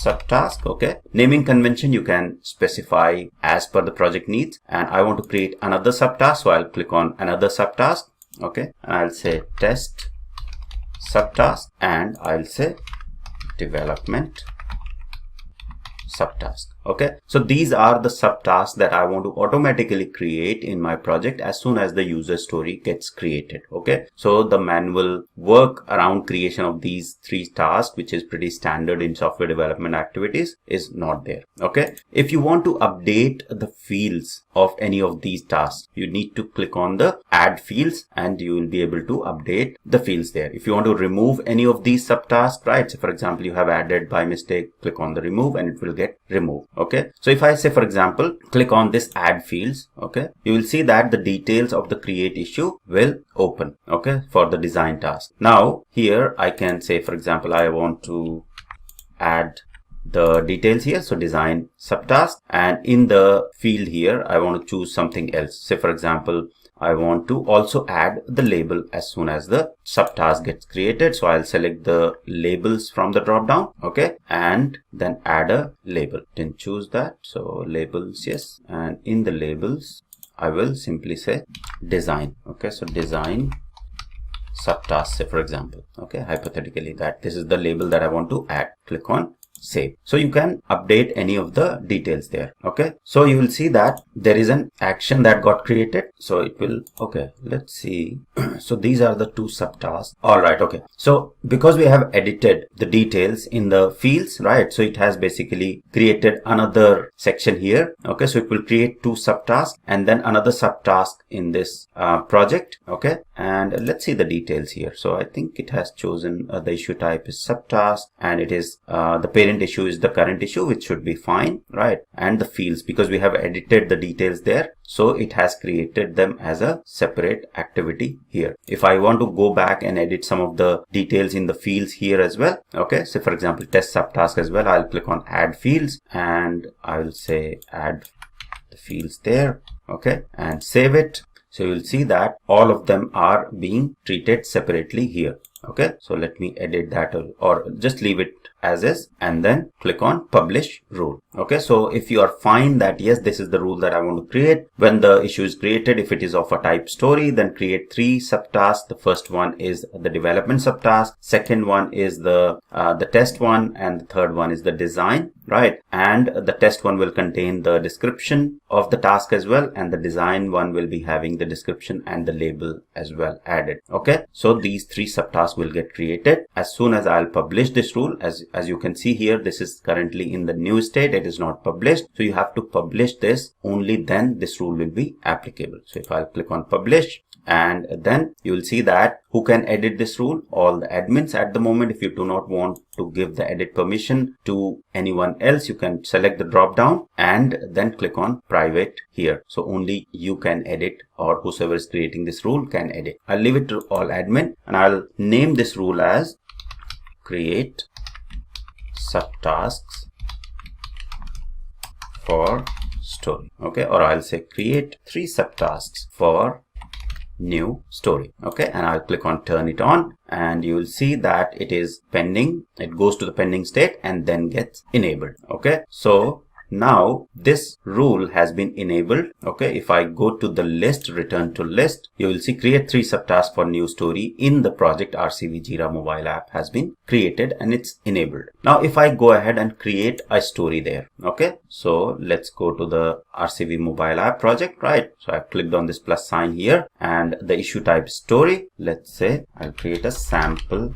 S1: subtask. Okay, naming convention you can specify as per the project needs, and I want to create another subtask, so I'll click on another subtask. Okay, and I'll say test subtask and I'll say development subtask. Okay, so these are the subtasks that I want to automatically create in my project as soon as the user story gets created. Okay, so the manual work around creation of these 3 tasks, which is pretty standard in software development activities, is not there. Okay, if you want to update the fields of any of these tasks, you need to click on the add fields and you will be able to update the fields there. If you want to remove any of these subtasks, right, so for example you have added by mistake, click on the remove and it will get removed. Okay, so if I say, for example, click on this add fields, okay, you will see that the details of the create issue will open, okay, for the design task. Now here I can say, for example, I want to add the details here, so design subtask, and in the field here I want to choose something else. Say for example, I want to also add the label as soon as the subtask gets created. So I'll select the labels from the drop down. Okay, and then add a label. Didn't choose that, so labels, yes, and in the labels I will simply say design. Okay, so design subtask, say for example. Okay, hypothetically that this is the label that I want to add. Click on save. So you can update any of the details there. Okay, so you will see that there is an action that got created, so it will, okay, let's see. So these are the 2 subtasks. All right, okay, so because we have edited the details in the fields, right, so it has basically created another section here. Okay, so it will create 2 subtasks and then another subtask in this project. Okay, and let's see the details here. So I think it has chosen the issue type is subtask, and it is the parent parent issue is the current issue, which should be fine, right? And the fields, because we have edited the details there, so it has created them as a separate activity here. If I want to go back and edit some of the details in the fields here as well, okay, so for example test subtask as well, I'll click on add fields and I'll say add the fields there, okay, and save it. So you'll see that all of them are being treated separately here. Okay, so let me edit that, or just leave it as is, and then click on publish rule. Okay, so if you are fine that yes, this is the rule that I want to create, when the issue is created, if it is of a type story, then create 3 subtasks. The first one is the development subtask, second one is the test one, and the third one is the design, right? And the test one will contain the description of the task as well, and the design one will be having the description and the label as well added. Okay, so these 3 subtasks will get created as soon as I'll publish this rule. As you can see here, this is currently in the new state, it is not published, so you have to publish this, only then this rule will be applicable. So if I'll click on publish, and then you will see that who can edit this rule? All the admins at the moment. If you do not want to give the edit permission to anyone else, you can select the drop down and then click on private here. So only you can edit, or whosoever is creating this rule can edit. I'll leave it to all admin, and I'll name this rule as create subtasks for story. Okay, or I'll say create 3 subtasks for new story. Okay, and I'll click on turn it on, and you will see that it is pending. It goes to the pending state and then gets enabled. Okay, so now this rule has been enabled. Okay, if I go to the list, return to list, you will see create 3 subtasks for new story in the project RCV Jira mobile app has been created and it's enabled. Now if I go ahead and create a story there, okay, so let's go to the RCV mobile app project, right? So I've clicked on this plus sign here, and the issue type story. Let's say I'll create a sample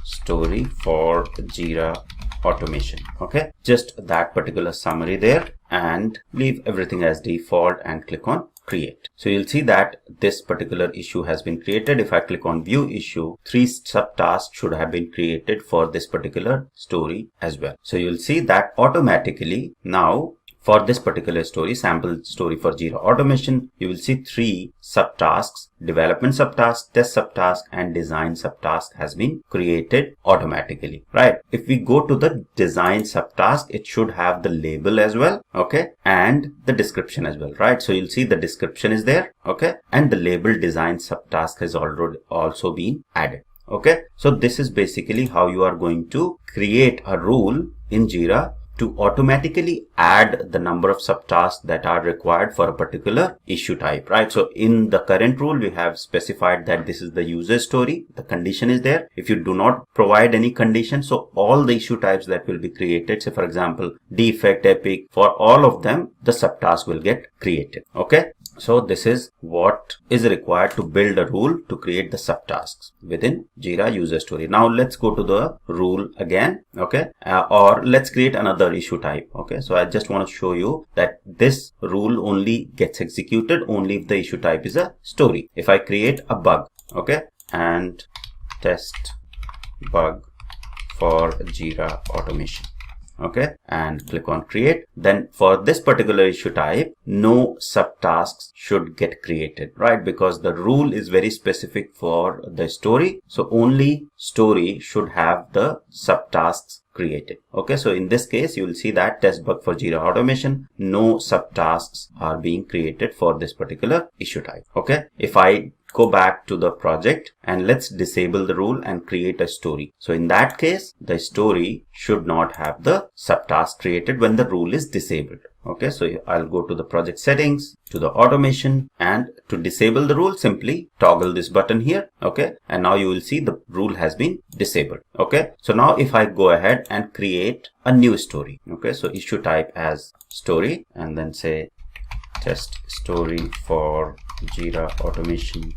S1: story for Jira Automation. Okay, just that particular summary there, and leave everything as default and click on create. So you'll see that this particular issue has been created. If I click on view issue, 3 subtasks should have been created for this particular story as well. So you'll see that automatically now for this particular story, sample story for Jira Automation, you will see 3 subtasks: development subtask, test subtask, and design subtask has been created automatically, right? If we go to the design subtask, it should have the label as well, okay, and the description as well, right? So you'll see the description is there, okay, and the label design subtask has already also been added. Okay, so this is basically how you are going to create a rule in Jira to automatically add the number of subtasks that are required for a particular issue type, right? So in the current rule, we have specified that this is the user story. The condition is there. If you do not provide any condition, so all the issue types that will be created, say for example, defect, epic, for all of them, the subtask will get created. Okay. So this is what is required to build a rule to create the subtasks within Jira user story. Now let's go to the rule again, okay, or let's create another issue type. Okay, so I just want to show you that this rule only gets executed only if the issue type is a story. If I create a bug, okay, and test bug for Jira Automation, okay, and click on create, then for this particular issue type, no subtasks should get created, right? Because the rule is very specific for the story. So only story should have the subtasks created. Okay, so in this case, you will see that test bug for Jira Automation, no subtasks are being created for this particular issue type. Okay, if I go back to the project and let's disable the rule and create a story. So in that case, the story should not have the subtask created when the rule is disabled. Okay, so I'll go to the project settings, to the automation, and to disable the rule, simply toggle this button here. Okay, and now you will see the rule has been disabled. Okay, so now if I go ahead and create a new story, okay, so issue type as story, and then say test story for Jira Automation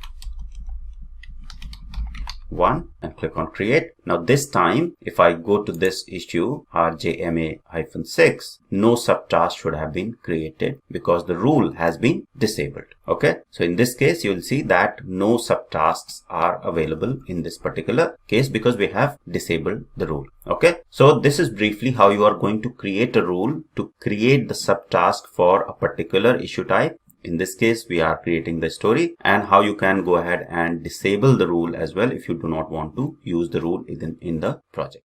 S1: 1 and click on create. Now this time, if I go to this issue RJMA-6, no subtask should have been created because the rule has been disabled. Okay, so in this case, you will see that no subtasks are available in this particular case because we have disabled the rule. Okay, so this is briefly how you are going to create a rule to create the subtask for a particular issue type. In this case, we are creating the story, and how you can go ahead and disable the rule as well if you do not want to use the rule in the project.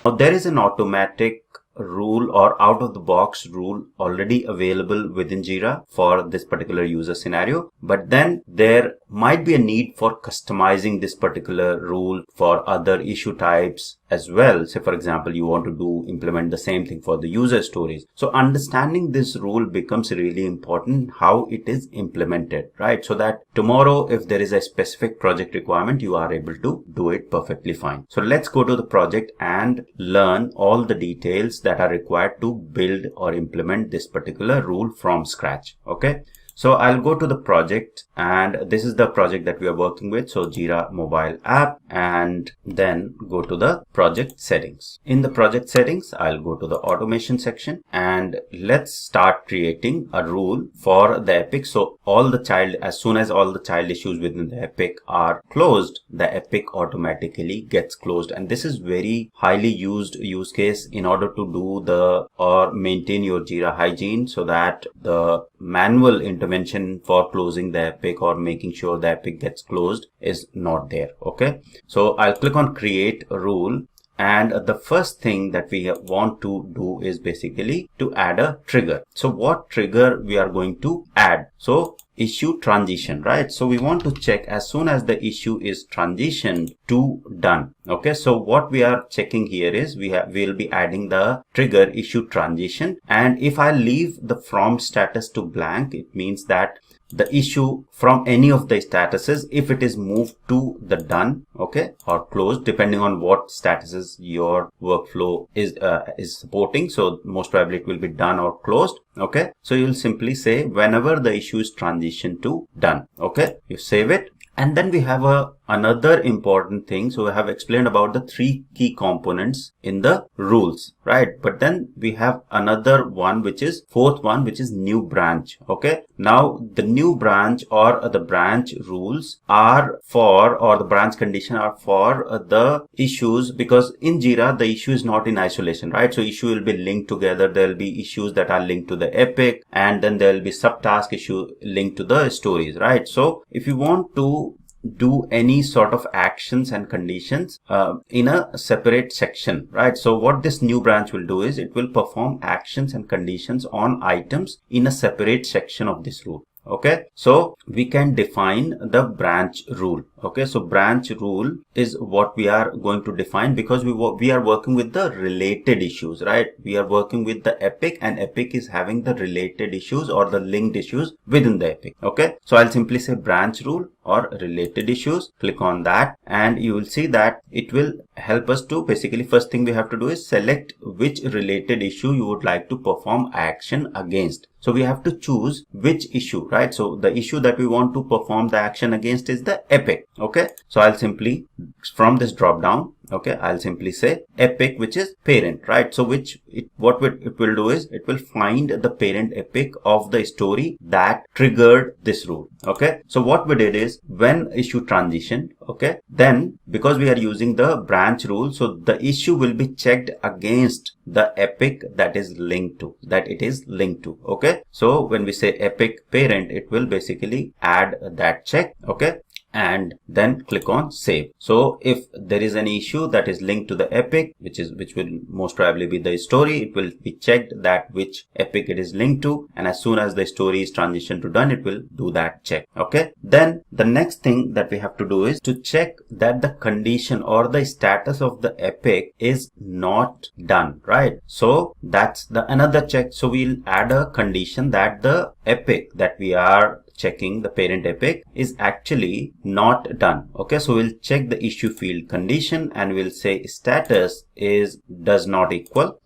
S1: Now there is an automatic rule or out of the box rule already available within Jira for this particular user scenario, but then there might be a need for customizing this particular rule for other issue types as well. Say for example, you want to implement the same thing for the user stories. So understanding this rule becomes really important, how it is implemented, right? So that tomorrow if there is a specific project requirement, you are able to do it perfectly fine. So let's go to the project and learn all the details that are required to build or implement this particular rule from scratch. Okay, so I'll go to the project, and this is the project that we are working with. So Jira mobile app, and then go to the project settings. In the project settings, I'll go to the automation section, and let's start creating a rule for the epic. So as soon as all the child issues within the epic are closed, the epic automatically gets closed. And this is very highly used use case in order to do or maintain your Jira hygiene, so that the manual intervention for closing the epic or making sure the epic gets closed is not there. Okay, so I'll click on create a rule, and the first thing that we want to do is basically to add a trigger. So what trigger we are going to add? So issue transition, right? So we want to check as soon as the issue is transitioned to done. Okay, so what we are checking here is we'll be adding the trigger issue transition, and if I leave the from status to blank, it means that the issue from any of the statuses, if it is moved to the done, okay, or closed, depending on what statuses your workflow is supporting. So most probably it will be done or closed. Okay, so you'll simply say whenever the issue is transitioned to done. Okay, you save it. And then we have another important thing. So we have explained about the 3 key components in the rules, right? But then we have another one, which is fourth one, which is new branch. Okay, now the new branch or the branch rules are for, or the branch condition are for the issues, because in Jira the issue is not in isolation, right? So issue will be linked together. There will be issues that are linked to the epic, and then there will be subtask issue linked to the stories, right? So if you want to do any sort of actions and conditions in a separate section, right? So what this new branch will do is it will perform actions and conditions on items in a separate section of this rule. Okay, so we can define the branch rule. Okay, so branch rule is what we are going to define, because we are working with the related issues, right? We are working with the epic, and epic is having the related issues or the linked issues within the epic. Okay, so I'll simply say branch rule or related issues. Click on that, and you will see that it will help us to basically, first thing we have to do is select which related issue you would like to perform action against. So we have to choose which issue, right? So the issue that we want to perform the action against is the epic. Okay, so I'll simply, from this drop down, okay, I'll simply say epic, which is parent, right? So what it will do is it will find the parent epic of the story that triggered this rule. Okay, so what we did is when issue transitioned, okay, then because we are using the branch rule, so the issue will be checked against the epic that it is linked to. Okay, so when we say epic parent, it will basically add that check. Okay, and then click on save. So if there is an issue that is linked to the epic, which will most probably be the story, it will be checked that which epic it is linked to, and as soon as the story is transitioned to done, it will do that check. Okay, then the next thing that we have to do is to check that the condition or the status of the epic is not done, right? So that's another check. So we'll add a condition that the epic that we are checking, the parent epic, is actually not done. Okay, so we'll check the issue field condition, and we'll say status is not equal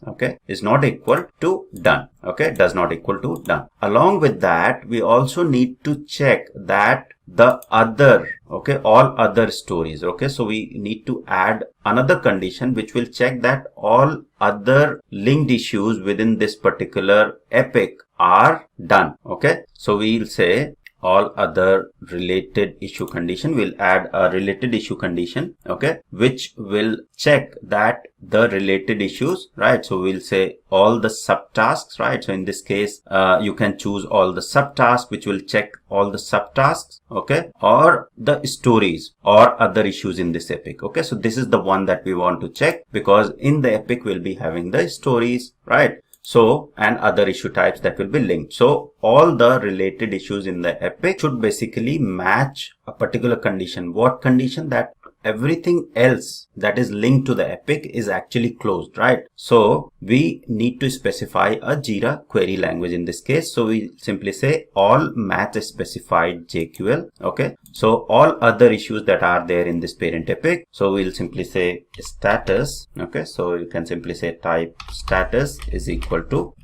S1: to done. Okay, does not equal to done. Along with that, we also need to check that the other, okay, all other stories. Okay, so we need to add another condition which will check that all other linked issues within this particular epic are done. Okay, so we'll say all other related issue condition. We'll add a related issue condition, okay, which will check that the related issues, right? So we'll say all the subtasks, right? So in this case, you can choose all the subtasks, which will check all the subtasks, okay, or the stories or other issues in this epic. Okay, so this is the one that we want to check, because in the epic we'll be having the stories, right? So, and other issue types that will be linked. So all the related issues in the epic should basically match a particular condition. What condition? That everything else that is linked to the epic is actually closed, right? So we need to specify a Jira query language in this case. So we simply say all match a specified JQL. Okay, so all other issues that are there in this parent epic, so we'll simply say status. Okay, so you can simply say type status is equal to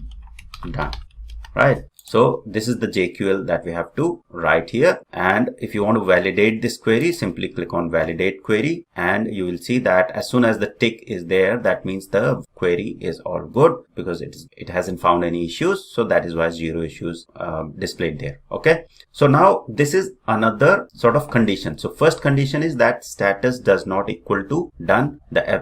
S1: done, right? So this is the JQL that we have to write here. And if you want to validate this query, simply click on validate query, and you will see that as soon as the tick is there, that means the query is all good, because it hasn't found any issues. So that is why 0 issues displayed there. Okay, so now this is another sort of condition. So first condition is that status does not equal to done.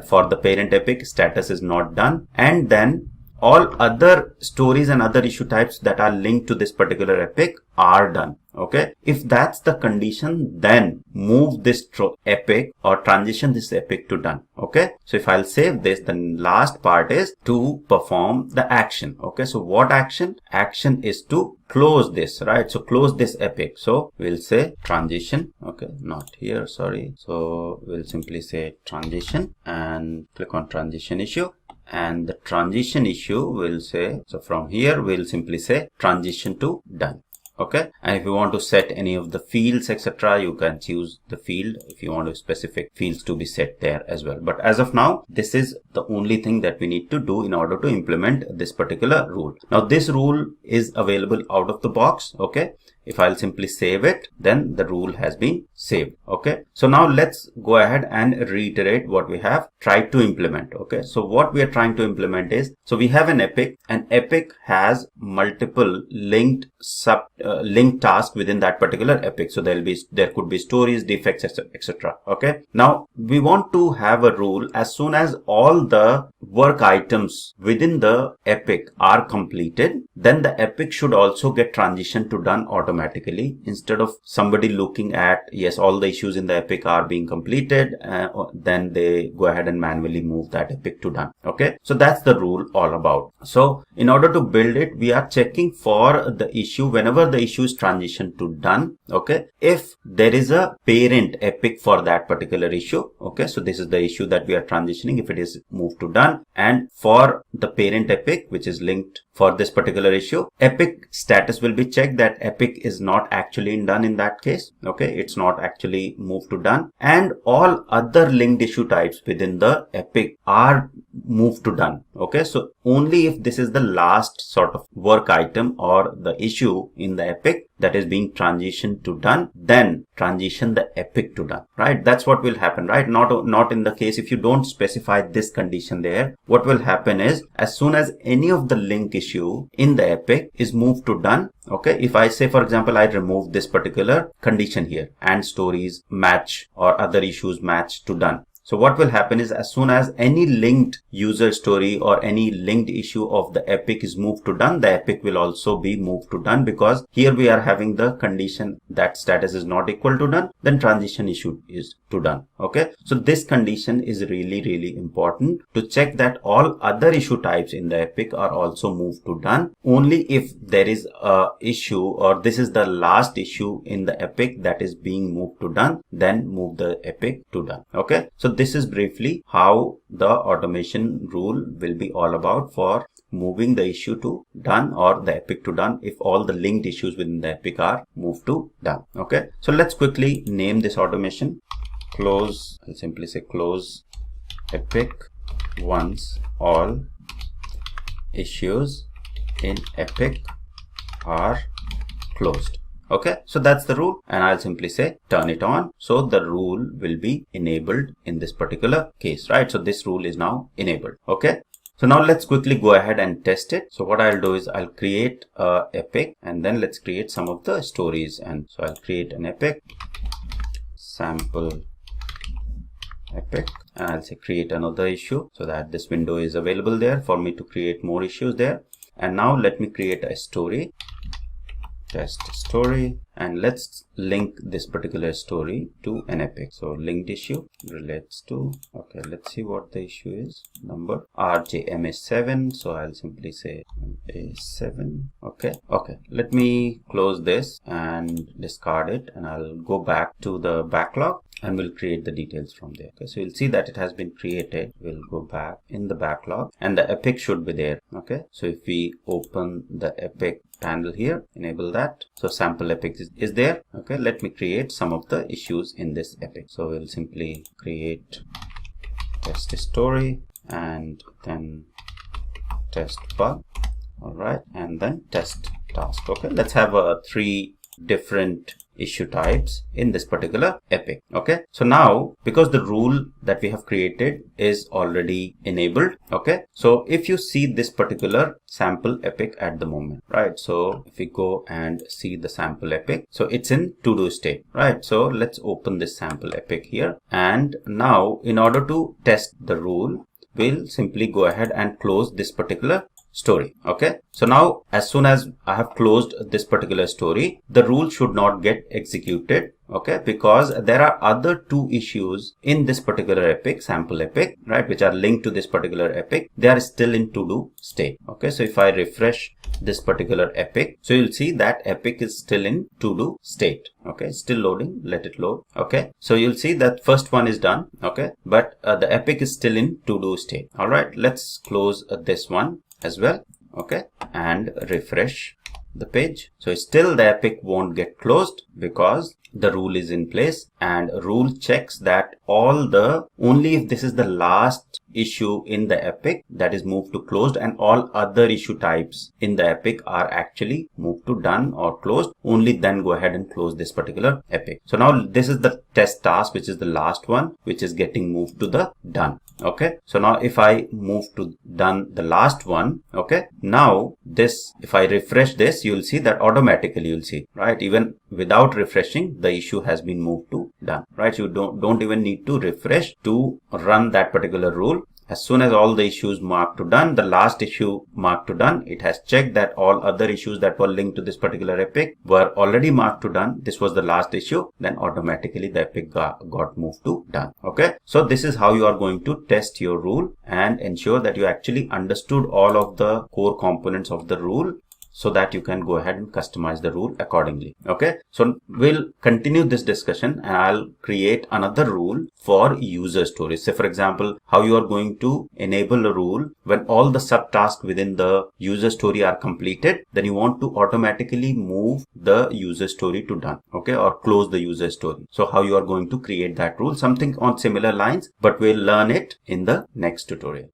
S1: For the parent epic, status is not done. And then all other stories and other issue types that are linked to this particular epic are done. Okay, if that's the condition, then move this epic or transition this epic to done. Okay, so if I'll save this, then last part is to perform the action. Okay, so what action? Action is to close this, right? So close this epic. So we'll say transition. Okay, not here, sorry. So we'll simply say transition and click on transition issue. And the transition issue will say, so from here we'll simply say transition to done. Okay, and if you want to set any of the fields, etc., you can choose the field if you want specific fields to be set there as well. But as of now, this is the only thing that we need to do in order to implement this particular rule. Now this rule is available out of the box. Okay, if I'll simply save it, then the rule has been saved. Okay, so now let's go ahead and reiterate what we have tried to implement. Okay, so what we are trying to implement is, so we have an epic. An epic has multiple linked tasks within that particular epic. So there could be stories, defects, etc. Okay, now we want to have a rule: as soon as all the work items within the epic are completed, then the epic should also get transitioned to done automatically, instead of somebody looking at, yes, all the issues in the epic are being completed, then they go ahead and manually move that epic to done. Okay, so that's the rule all about. So in order to build it, we are checking for the issue whenever the issue is transitioned to done. Okay, if there is a parent epic for that particular issue. Okay, so this is the issue that we are transitioning, if it is moved to done. And for the parent epic, which is linked for this particular issue, epic status will be checked that epic is not actually done in that case. Okay, it's not actually moved to done, and all other linked issue types within the epic are moved to done. Okay, so only if this is the last sort of work item or the issue in the epic that is being transitioned to done, then transition the epic to done, right? That's what will happen, right? Not in the case if you don't specify this condition there. What will happen is, as soon as any of the link issue in the epic is moved to done, okay, if I say, for example, I remove this particular condition here, and stories match or other issues match to done. So what will happen is, as soon as any linked user story or any linked issue of the epic is moved to done, the epic will also be moved to done, because here we are having the condition that status is not equal to done, then transition issue is to done. Okay, so this condition is really important to check that all other issue types in the epic are also moved to done. Only if there is a issue or this is the last issue in the epic that is being moved to done, then move the epic to done. Okay, so this is briefly how the automation rule will be all about for moving the issue to done or the epic to done if all the linked issues within the epic are moved to done. Okay, so let's quickly name this automation. Close, I'll simply say close epic once all issues in epic are closed. Okay, so that's the rule, and I'll simply say turn it on. So the rule will be enabled in this particular case, right? So this rule is now enabled. Okay. So now let's quickly go ahead and test it. So what I'll do is I'll create a epic, and then let's create some of the stories. And so I'll create an epic, sample epic, and I'll say create another issue so that this window is available there for me to create more issues there. And now let me create a story, test story, and let's link this particular story to an epic. So linked issue relates to, okay, let's see what the issue is. Number RJMA7. So I'll simply say A7. Okay. Let me close this and discard it, and I'll go back to the backlog and we'll create the details from there. Okay, so you'll see that it has been created. We'll go back in the backlog and the epic should be there. Okay, so if we open the epic panel here, enable that, so sample epic is there. Okay, let me create some of the issues in this epic. So we'll simply create test story and then test bug. All right, and then test task. Okay, let's have 3 different issue types in this particular epic. Okay, so now because the rule that we have created is already enabled, okay, so if you see this particular sample epic at the moment, right, so if we go and see the sample epic, so it's in to do state, right? So let's open this sample epic here, and now in order to test the rule, we'll simply go ahead and close this particular story. Okay, so now as soon as I have closed this particular story, the rule should not get executed. Okay, because there are other 2 issues in this particular epic, sample epic, right, which are linked to this particular epic. They are still in to do state. Okay, so if I refresh this particular epic, so you'll see that epic is still in to do state. Okay, still loading, let it load. Okay, so you'll see that first one is done. Okay, but the epic is still in to do state. All right, let's close this one as well. Okay, and refresh the page. So still the epic won't get closed because the rule is in place, and rule checks that only if this is the last issue in the epic that is moved to closed, and all other issue types in the epic are actually moved to done or closed, only then go ahead and close this particular epic. So now this is the test task, which is the last one, which is getting moved to the done. Okay, so now if I move to done, the last one, okay, now this, if I refresh this, you'll see that automatically, you'll see, right, even without refreshing, the issue has been moved to done, right? You don't even need to refresh to run that particular rule. As soon as all the issues marked to done, the last issue marked to done, it has checked that all other issues that were linked to this particular epic were already marked to done. This was the last issue, then automatically the epic got moved to done. Okay, so this is how you are going to test your rule and ensure that you actually understood all of the core components of the rule, so that you can go ahead and customize the rule accordingly. Okay, so we'll continue this discussion and I'll create another rule for user stories. Say for example, how you are going to enable a rule when all the subtasks within the user story are completed, then you want to automatically move the user story to done, okay, or close the user story. So how you are going to create that rule, something on similar lines, but we'll learn it in the next tutorial.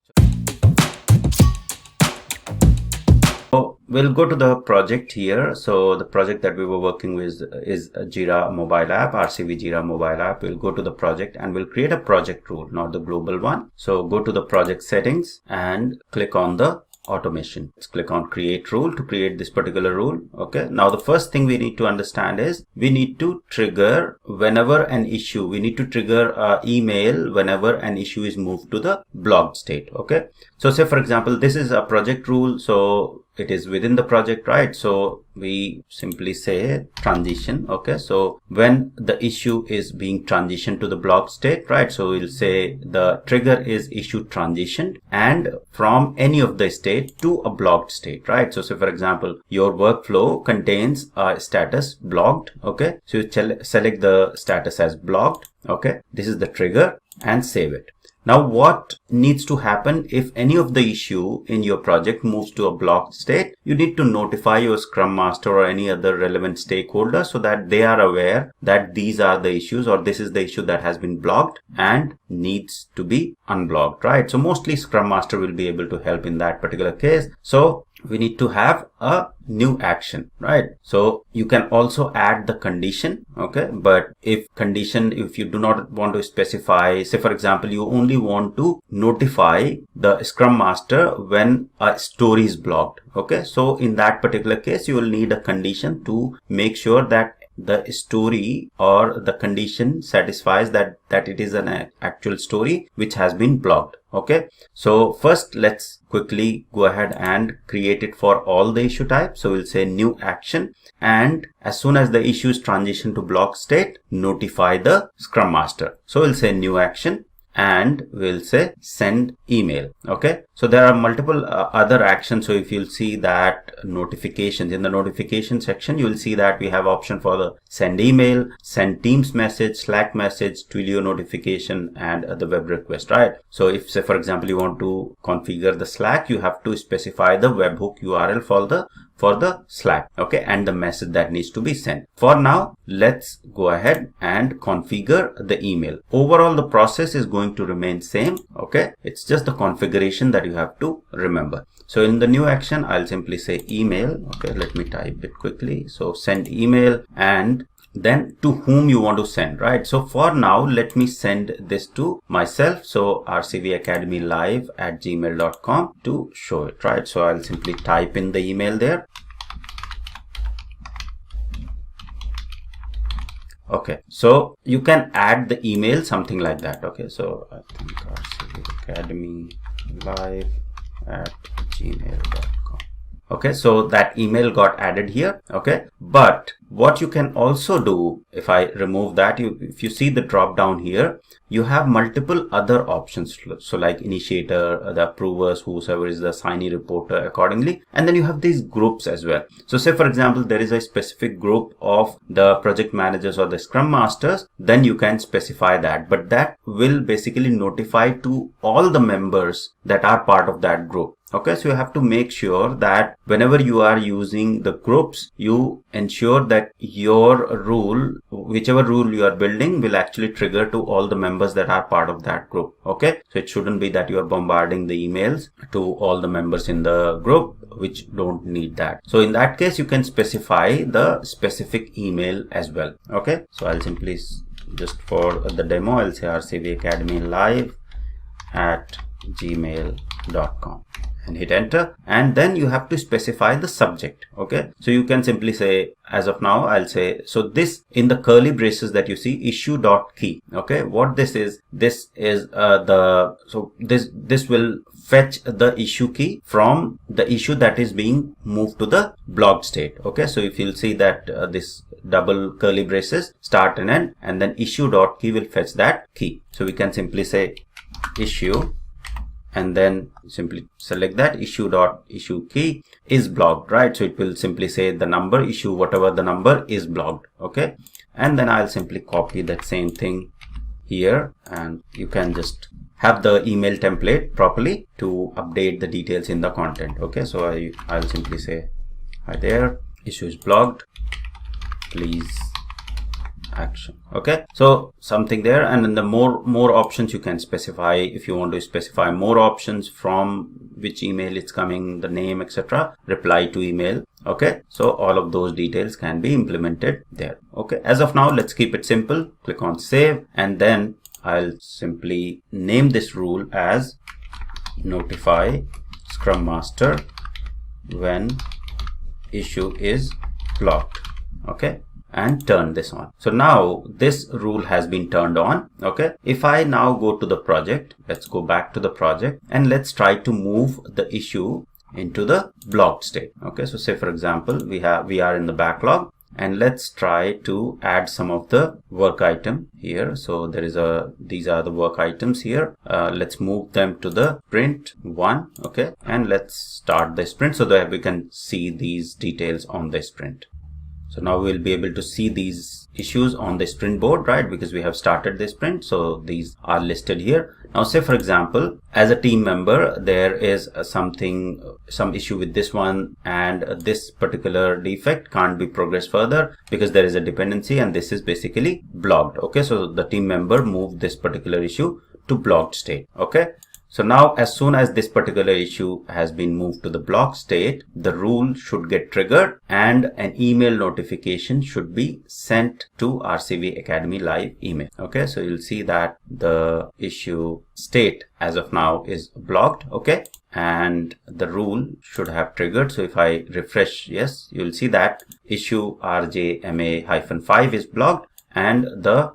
S1: We'll go to the project here. So the project that we were working with is a Jira mobile app, RCV Jira mobile app. We'll go to the project and we'll create a project rule, not the global one. So go to the project settings and click on the automation. Let's click on create rule to create this particular rule. Okay, now the first thing we need to understand is we need to trigger whenever an issue, we need to trigger email whenever an issue is moved to the blocked state. Okay, so say for example, this is a project rule, so it is within the project, right? So we simply say transition. Okay, so when the issue is being transitioned to the blocked state, right, so we'll say the trigger is issue transitioned and from any of the state to a blocked state, right? So say for example, your workflow contains a status blocked. Okay, so you select the status as blocked. Okay, this is the trigger and save it. Now what needs to happen if any of the issue in your project moves to a blocked state. You need to notify your Scrum Master or any other relevant stakeholder so that they are aware that these are the issues, or this is the issue that has been blocked and needs to be unblocked, right? So mostly Scrum Master will be able to help in that particular case. So we need to have a new action, right? So you can also add the condition, okay? But if you do not want to specify, say for example, you only want to notify the Scrum Master when a story is blocked, okay? So in that particular case, you will need a condition to make sure that the story or the condition satisfies that it is an actual story which has been blocked. Okay, so first let's quickly go ahead and create it for all the issue types. So we'll say new action, and as soon as the issue is transitioned to block state, notify the Scrum Master. So we'll say new action, and we'll say send email. Okay, so there are multiple other actions. So if you'll see that notifications, in the notification section, you'll see that we have option for the send email, send Teams message, Slack message, Twilio notification, and the web request, right? So if, say for example, you want to configure the Slack, you have to specify the webhook URL for the Slack, okay, and the message that needs to be sent. For now, let's go ahead and configure the email. Overall, the process is going to remain same, okay? It's just the configuration that you have to remember. So in the new action, I'll simply say email. Okay, let me type it quickly. So send email, and then to whom you want to send, right? So for now, let me send this to myself. So rcvacademylive@gmail.com to show it, right? So I'll simply type in the email there. Okay, so you can add the email, something like that. Okay, so I think rcvacademylive@gmail.com. Okay, so that email got added here. Okay, but what you can also do, if I remove that, if you see the drop down here, you have multiple other options. So like initiator, the approvers, whoever is the signee reporter accordingly. And then you have these groups as well. So say for example, there is a specific group of the project managers or the Scrum Masters, then you can specify that. But that will basically notify to all the members that are part of that group. Okay, so you have to make sure that whenever you are using the groups, you ensure that your rule, whichever rule you are building, will actually trigger to all the members that are part of that group. Okay, so it shouldn't be that you are bombarding the emails to all the members in the group which don't need that. So in that case, you can specify the specific email as well. Okay, so I'll simply, just for the demo, I'll say rcvacademylive@gmail.com. and hit enter, and then you have to specify the subject. Okay, so you can simply say, as of now, I'll say, so this, in the curly braces that you see, issue.key. Okay, what this is this will fetch the issue key from the issue that is being moved to the blocked state. Okay, so if you'll see that this double curly braces start and end, and then issue.key will fetch that key. So we can simply say issue, and then simply select that issue key is blocked, right? So it will simply say the number issue, whatever the number is blocked. Okay, and then I'll simply copy that same thing here, and you can just have the email template properly to update the details in the content. Okay, so I'll simply say, hi there, issue is blocked, please action. Okay, so something there, and then the more options you can specify. If you want to specify more options, from which email it's coming, the name, etc., reply to email. Okay, so all of those details can be implemented there. Okay, as of now, let's keep it simple. Click on save, and then I'll simply name this rule as notify Scrum Master when issue is blocked. Okay, and turn this on. So now this rule has been turned on. Okay, if I now go to the project, let's go back to the project, and let's try to move the issue into the blocked state. Okay, so say for example, we are in the backlog, and let's try to add some of the work item here. So these are the work items here. Let's move them to the sprint 1. Okay, and let's start the sprint so that we can see these details on the sprint. So now we'll be able to see these issues on the sprint board, right? Because we have started the sprint. So these are listed here. Now say for example, as a team member, there is some issue with this one, and this particular defect can't be progressed further because there is a dependency and this is basically blocked. Okay, so the team member moved this particular issue to blocked state. Okay. So now as soon as this particular issue has been moved to the blocked state, the rule should get triggered and an email notification should be sent to RCV Academy Live email. Okay, so you'll see that the issue state as of now is blocked. Okay, and the rule should have triggered. So if I refresh, yes, you'll see that issue RJMA-5 is blocked and the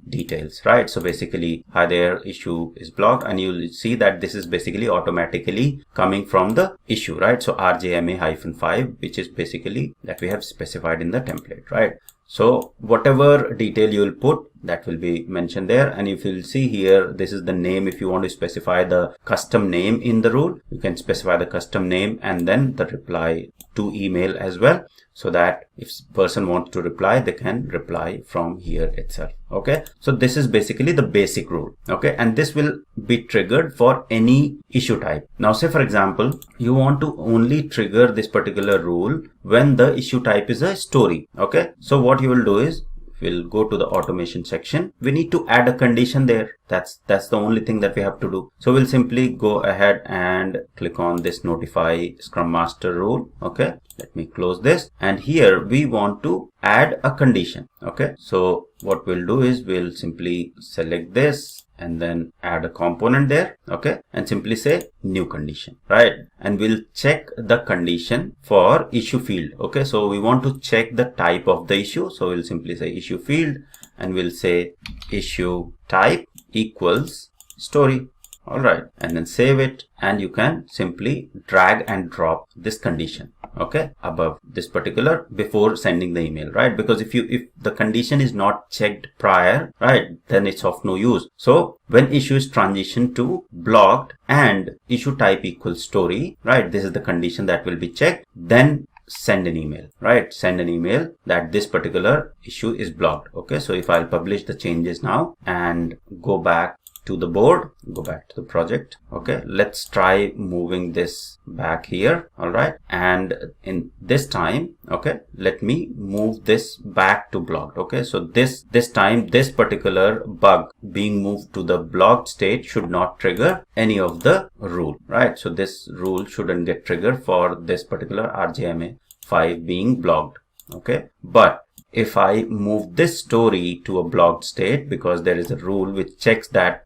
S1: details, right? So basically, hi there, issue is blocked, and you'll see that this is basically automatically coming from the issue, right? So RJMA-5, which is basically that we have specified in the template, right? So whatever detail you will put, that will be mentioned there. And if you'll see here, this is the name. If you want to specify the custom name in the rule, you can specify the custom name and then the reply to email as well, so that if person wants to reply, they can reply from here itself. Okay, so this is basically the basic rule. Okay, and this will be triggered for any issue type. Now say for example, you want to only trigger this particular rule when the issue type is a story. Okay, so what you will do is, we'll go to the automation section. We need to add a condition there. That's the only thing that we have to do. So we'll simply go ahead and click on this notify Scrum Master rule. Okay, let me close this, and here we want to add a condition. Okay, so what we'll do is we'll simply select this and then add a component there. Okay, and simply say new condition, right? And we'll check the condition for issue field. Okay, so we want to check the type of the issue, so we'll simply say issue field and we'll say issue type equals story. All right, and then save it, and you can simply drag and drop this condition, okay, above this particular before sending the email, right? Because if the condition is not checked prior, right, then it's of no use. So when issue is transitioned to blocked and issue type equals story, right, this is the condition that will be checked, then send an email, right? Send an email that this particular issue is blocked. Okay, so if I'll publish the changes now and go back to the board, go back to the project. Okay, let's try moving this back here. All right, and in this time, okay, let me move this back to blocked. Okay, so this time this particular bug being moved to the blocked state should not trigger any of the rule, right? So this rule shouldn't get triggered for this particular RJMA-5 being blocked. Okay, but if I move this story to a blocked state, because there is a rule which checks that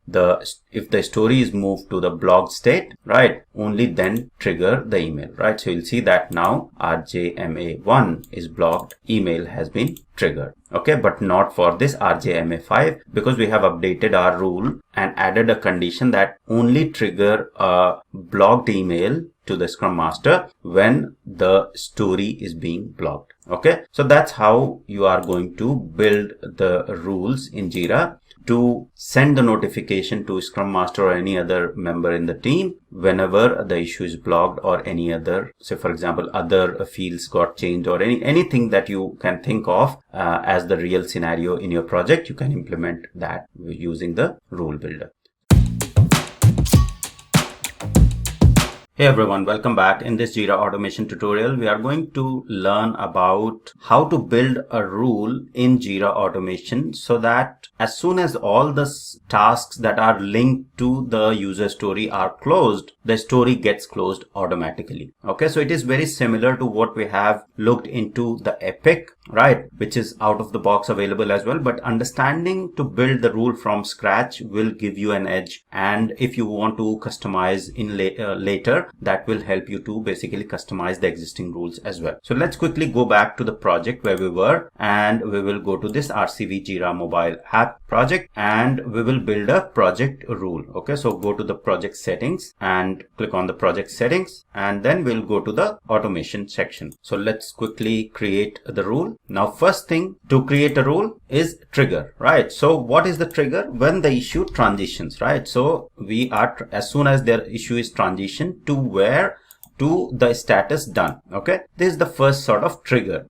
S1: if the story is moved to the blocked state, right, only then trigger the email, right? So you'll see that now RJMA1 is blocked, email has been triggered. Okay, but not for this RJMA5, because we have updated our rule and added a condition that only trigger a blocked email to the Scrum Master when the story is being blocked. Okay, so that's how you are going to build the rules in Jira to send the notification to Scrum Master or any other member in the team whenever the issue is blocked, or any other, say for example, other fields got changed, or anything that you can think of as the real scenario in your project. You can implement that using the rule builder. Hey everyone, welcome back. In this Jira Automation tutorial, we are going to learn about how to build a rule in Jira Automation so that as soon as all the tasks that are linked to the user story are closed, the story gets closed automatically. Okay, so it is very similar to what we have looked into the Epic, right, which is out of the box available as well. But understanding to build the rule from scratch will give you an edge, and if you want to customize in later, that will help you to basically customize the existing rules as well. So let's quickly go back to the project where we were, and we will go to this RCV Jira mobile app project, and we will build a project rule. Okay, so go to the project settings and click on the project settings, and then we'll go to the automation section. So let's quickly create the rule. Now first thing to create a rule is trigger, right? So what is the trigger? When the issue transitions, right? So we are, as soon as their issue is transitioned to where to the status done. Okay, this is the first sort of trigger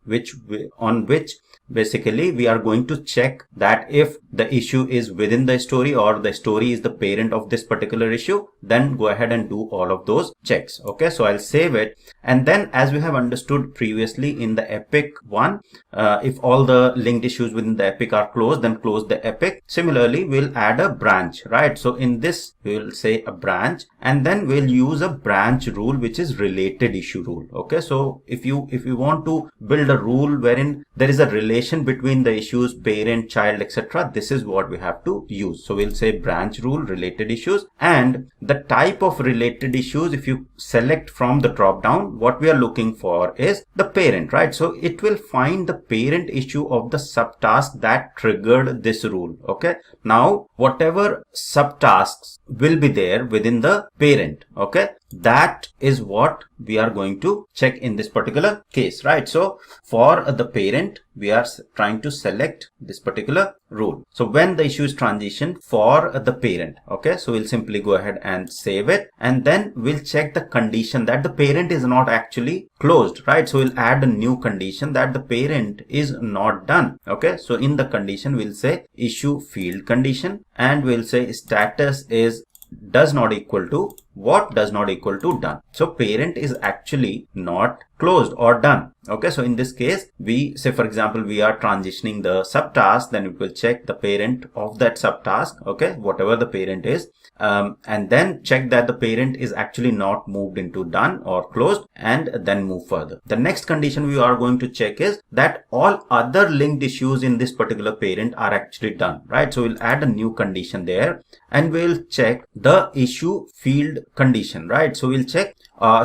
S1: on which basically we are going to check that if the issue is within the story or the story is the parent of this particular issue, then go ahead and do all of those checks. Okay, so I'll save it. And then, as we have understood previously in the epic one, if all the linked issues within the epic are closed, then close the epic. Similarly, we'll add a branch, right? So in this, we will say a branch, and then we'll use a branch rule, which is related issue rule. Okay, so if you want to build a rule wherein there is a relation between the issues, parent, child, etc., this is what we have to use. So we'll say branch rule, related issues, and the type of related issues, if you select from the drop down, what we are looking for is the parent, right? So it will find the parent issue of the subtask that triggered this rule. Okay, now whatever subtasks will be there within the parent, okay, that is what we are going to check in this particular case, right? So for the parent, we are trying to select this particular rule. So when the issue is transitioned for the parent, okay, so we'll simply go ahead and save it, and then we'll check the condition that the parent is not actually closed, right? So we'll add a new condition that the parent is not done. Okay, so in the condition, we'll say issue field condition, and we'll say status is does not equal to what? Does not equal to done. So parent is actually not closed or done. Okay, so in this case, we say, for example, we are transitioning the subtask, then it will check the parent of that subtask, okay, whatever the parent is, and then check that the parent is actually not moved into done or closed, and then move further. The next condition we are going to check is that all other linked issues in this particular parent are actually done, right? So we'll add a new condition there, and we'll check the issue field condition, right? So we'll check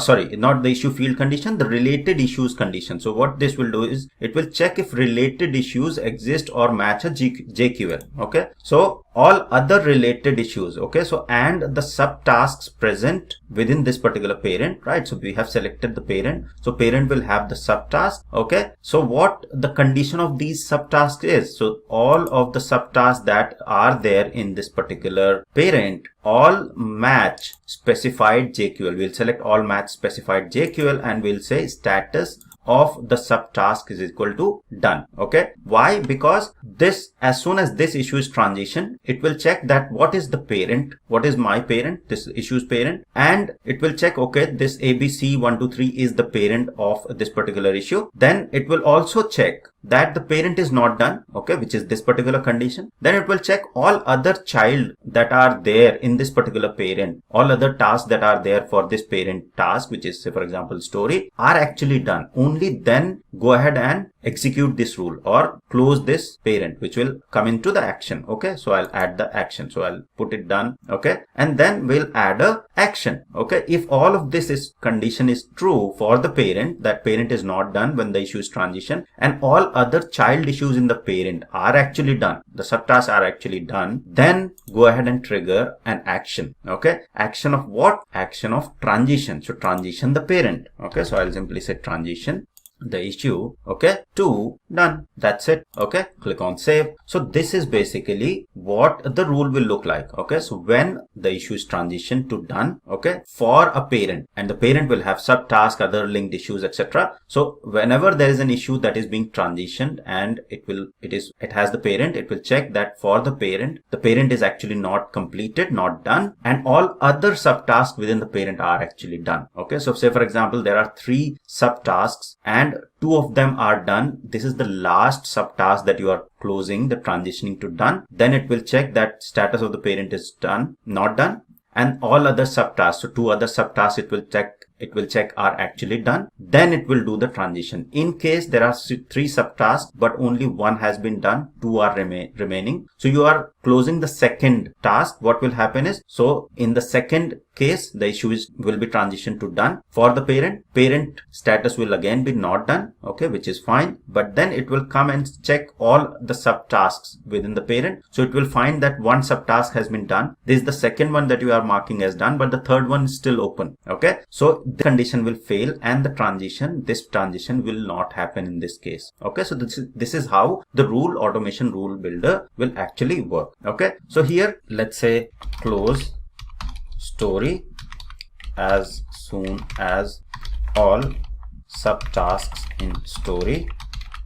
S1: sorry, not the issue field condition, the related issues condition. So what this will do is it will check if related issues exist or match a JQL. Okay, so all other related issues, okay, so and the subtasks present within this particular parent, right? So we have selected the parent, so parent will have the subtask. Okay, so what the condition of these subtasks is, so all of the subtasks that are there in this particular parent all match specified JQL. We'll select all match specified JQL, and we'll say status of the subtask is equal to done. Okay, why? Because this, as soon as this issue is transitioned, it will check that what is the parent, what is my parent, this issue's parent, and it will check, okay, this ABC123 is the parent of this particular issue. Then it will also check that the parent is not done, okay, which is this particular condition. Then it will check all other child that are there in this particular parent, all other tasks that are there for this parent task, which is, say, for example, story, are actually done. Only then go ahead and execute this rule or close this parent, which will come into the action. Okay, so I'll add the action, so I'll put it done. Okay, and then we'll add a action. Okay, if all of this is condition is true for the parent, that parent is not done when the issue is transition, and all other child issues in the parent are actually done, the subtasks are actually done, then go ahead and trigger an action. Okay, action of what? Action of transition. So transition the parent. Okay, so I'll simply say transition the issue, okay, to done. That's it. Okay, click on save. So this is basically what the rule will look like. Okay, so when the issue is transitioned to done, okay, for a parent, and the parent will have subtask, other linked issues, etc. So whenever there is an issue that is being transitioned and it has the parent, it will check that for the parent is actually not completed, not done, and all other subtasks within the parent are actually done. Okay, so say for example there are 3 subtasks and 2 of them are done. This is the last subtask that you are closing, the transitioning to done. Then it will check that status of the parent is done, not done, and all other subtasks. So 2 other subtasks it will check are actually done. Then it will do the transition. In case there are 3 subtasks but only 1 has been done, 2 are remaining. So you are closing the second task. What will happen is, so in the second case, the issue will be transitioned to done. For the parent status will again be not done, okay, which is fine. But then it will come and check all the subtasks within the parent. So it will find that 1 subtask has been done. This is the second one that you are marking as done, but the third one is still open. Okay, so the condition will fail and this transition will not happen in this case. Okay, so this is how the automation rule builder will actually work. Okay, so here let's say close story as soon as all subtasks in story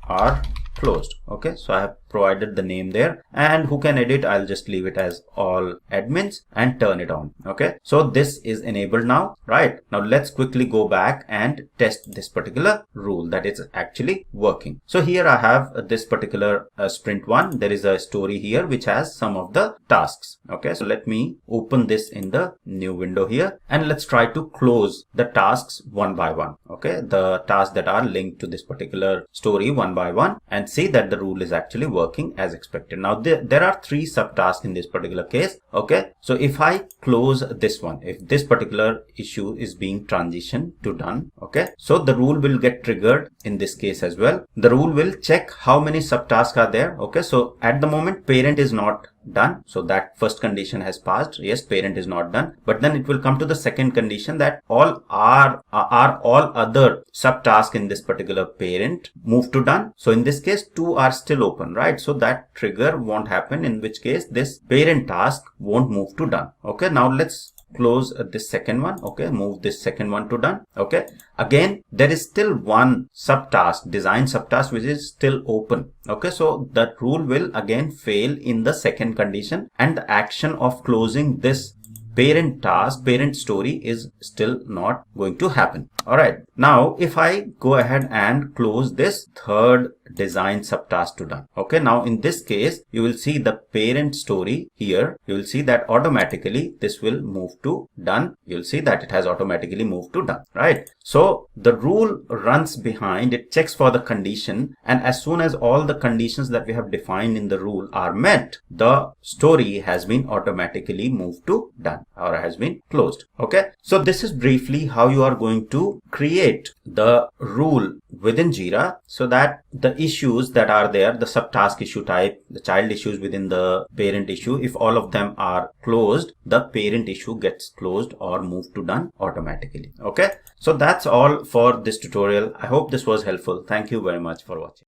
S1: are closed. Okay, so I have provided the name there, and who can edit, I'll just leave it as all admins and turn it on. Okay, so this is enabled now, right? Now let's quickly go back and test this particular rule that it's actually working. So here I have this particular sprint one. There is a story here which has some of the tasks. Okay, so let me open this in the new window here, and let's try to close the tasks one by one. Okay, the tasks that are linked to this particular story one by one, and see that the rule is actually working as expected. Now there are 3 subtasks in this particular case. Okay, so if I close this one, if this particular issue is being transitioned to done, okay, so the rule will get triggered in this case as well. The rule will check how many subtasks are there. Okay, so at the moment parent is not done, so that first condition has passed. Yes, parent is not done, but then it will come to the second condition that all are all other subtasks in this particular parent move to done. So in this case 2 are still open, right? So that trigger won't happen, in which case this parent task won't move to done. Okay, now let's close this second one. Okay, move this second one to done. Okay, again there is still one subtask, design subtask, which is still open. Okay, so that rule will again fail in the second condition, and the action of closing this parent task, parent story, is still not going to happen. All right, now if I go ahead and close this third design subtask to done. Okay, now in this case you will see the parent story here. You will see that automatically this will move to done. You'll see that it has automatically moved to done, right? So the rule runs behind, it checks for the condition, and as soon as all the conditions that we have defined in the rule are met, the story has been automatically moved to done or has been closed. Okay, so this is briefly how you are going to create the rule within Jira, so that the issues that are there, the subtask issue type, the child issues within the parent issue, if all of them are closed, the parent issue gets closed or moved to done automatically. Okay, so that's all for this tutorial. I hope this was helpful. Thank you very much for watching.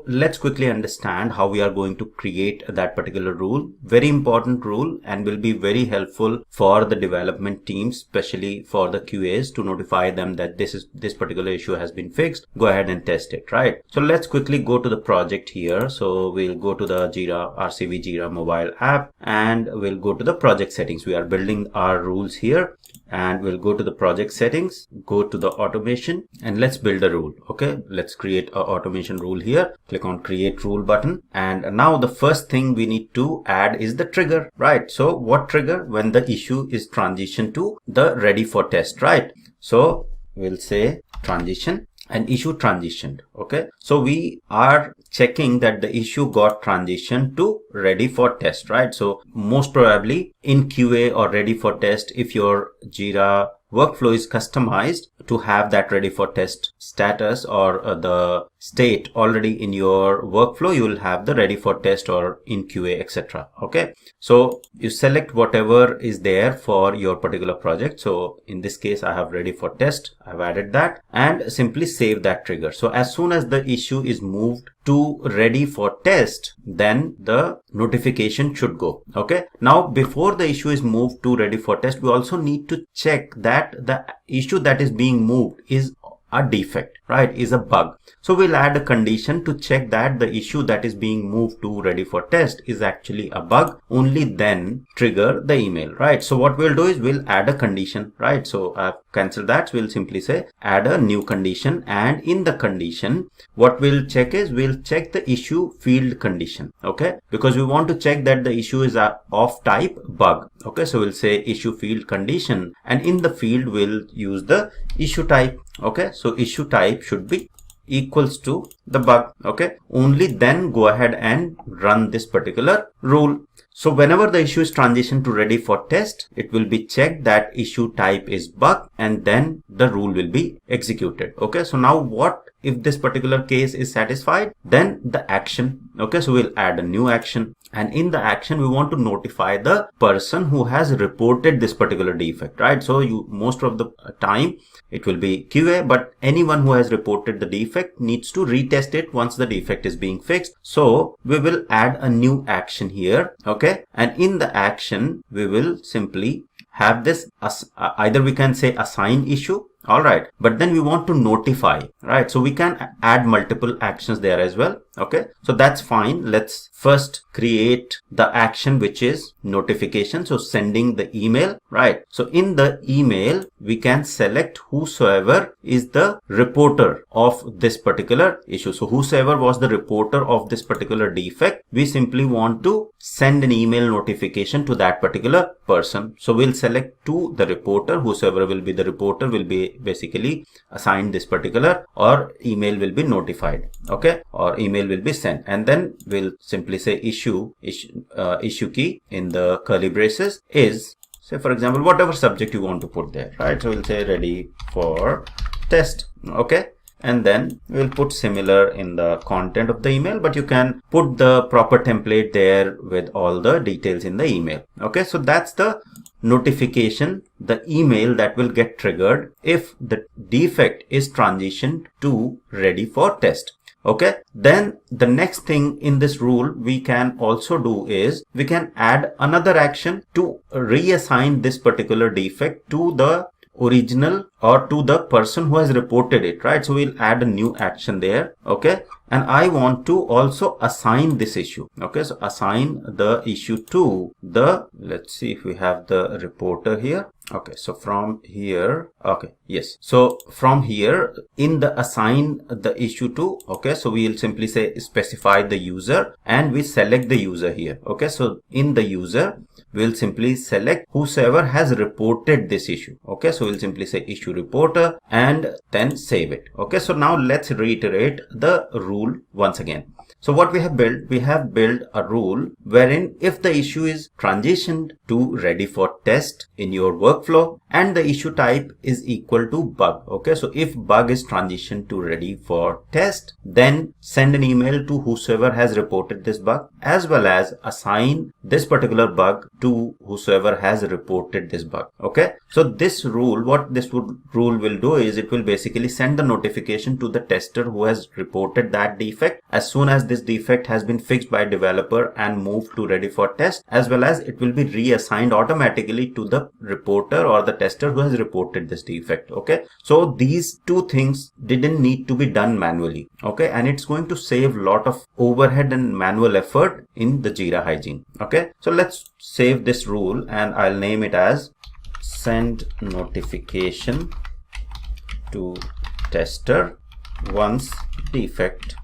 S1: Let's quickly understand how we are going to create that particular rule. Very important rule, and will be very helpful for the development teams, especially for the QAs, to notify them that this particular issue has been fixed. Go ahead and test it, right? So let's quickly go to the project here. So we'll go to the Jira RCV Jira mobile app, and we'll go to the project settings. We are building our rules here, and we'll go to the project settings, go to the automation, and let's build a rule. Okay, let's create a automation rule here. Click on create rule button, and now the first thing we need to add is the trigger, right? So what trigger? When the issue is transitioned to the ready for test, right? So we'll say transition and issue transitioned. Okay, so we are checking that the issue got transitioned to ready for test, right? So most probably in QA or ready for test, if your Jira workflow is customized to have that ready for test status or the state already in your workflow, you will have the ready for test or in QA, etc. Okay, so you select whatever is there for your particular project. So in this case I have ready for test, I've added that, and simply save that trigger. So as soon as the issue is moved to ready for test, then the notification should go. Okay, now before the issue is moved to ready for test, we also need to check that the issue that is being moved is a defect, right, is a bug. So we'll add a condition to check that the issue that is being moved to ready for test is actually a bug. Only then trigger the email, right? So what we'll do is we'll add a condition, right? So I've canceled that. So we'll simply say add a new condition, and in the condition what we'll check is we'll check the issue field condition. Okay, because we want to check that the issue is of type bug. Okay, so we'll say issue field condition, and in the field we'll use the issue type. Okay, so issue type should be equals to the bug. Okay, only then go ahead and run this particular rule. So whenever the issue is transitioned to ready for test, it will be checked that issue type is bug, and then the rule will be executed. Okay, so now what if this particular case is satisfied? Then the action. Okay, so we'll add a new action, and in the action we want to notify the person who has reported this particular defect, right? So you most of the time it will be QA, but anyone who has reported the defect needs to retest it once the defect is being fixed. So we will add a new action here. Okay, and in the action we will simply have this either we can say assign issue. All right, but then we want to notify, right? So we can add multiple actions there as well. Okay, so that's fine. Let's first create the action, which is notification. So sending the email, right? So in the email, we can select whosoever is the reporter of this particular issue. So whosoever was the reporter of this particular defect, we simply want to send an email notification to that particular person. So we'll select to the reporter. Whosoever will be the reporter will be basically assigned this particular, or email will be notified. Okay, or email will be sent, and then we'll simply say issue key in the curly braces is, say for example, whatever subject you want to put there, right? So we'll say ready for test. Okay, and then we'll put similar in the content of the email, but you can put the proper template there with all the details in the email. Okay, so that's the notification, the email that will get triggered if the defect is transitioned to ready for test. Okay, then the next thing in this rule we can also do is we can add another action to reassign this particular defect to the original or to the person who has reported it, right? So we'll add a new action there. Okay, and I want to also assign this issue. Okay, so assign the issue to the, let's see if we have the reporter here. Okay, so from here, okay, yes, so from here in the assign the issue to, okay, so we'll simply say specify the user and we select the user here. Okay, so in the user we'll simply select whosoever has reported this issue. Okay, so we'll simply say issue reporter and then save it. Okay, so now let's reiterate the rule once again. So what we have built a rule wherein if the issue is transitioned to ready for test in your workflow and the issue type is equal to bug. Okay, so if bug is transitioned to ready for test, then send an email to whosoever has reported this bug, as well as assign this particular bug to whosoever has reported this bug. Okay, so this rule, what this rule will do is it will basically send the notification to the tester who has reported that defect as soon as this defect has been fixed by developer and moved to ready for test, as well as it will be reassigned automatically to the reporter or the tester who has reported this defect. Okay, so these two things didn't need to be done manually. Okay, and it's going to save a lot of overhead and manual effort in the Jira hygiene. Okay, so let's save this rule and I'll name it as send notification to tester once defect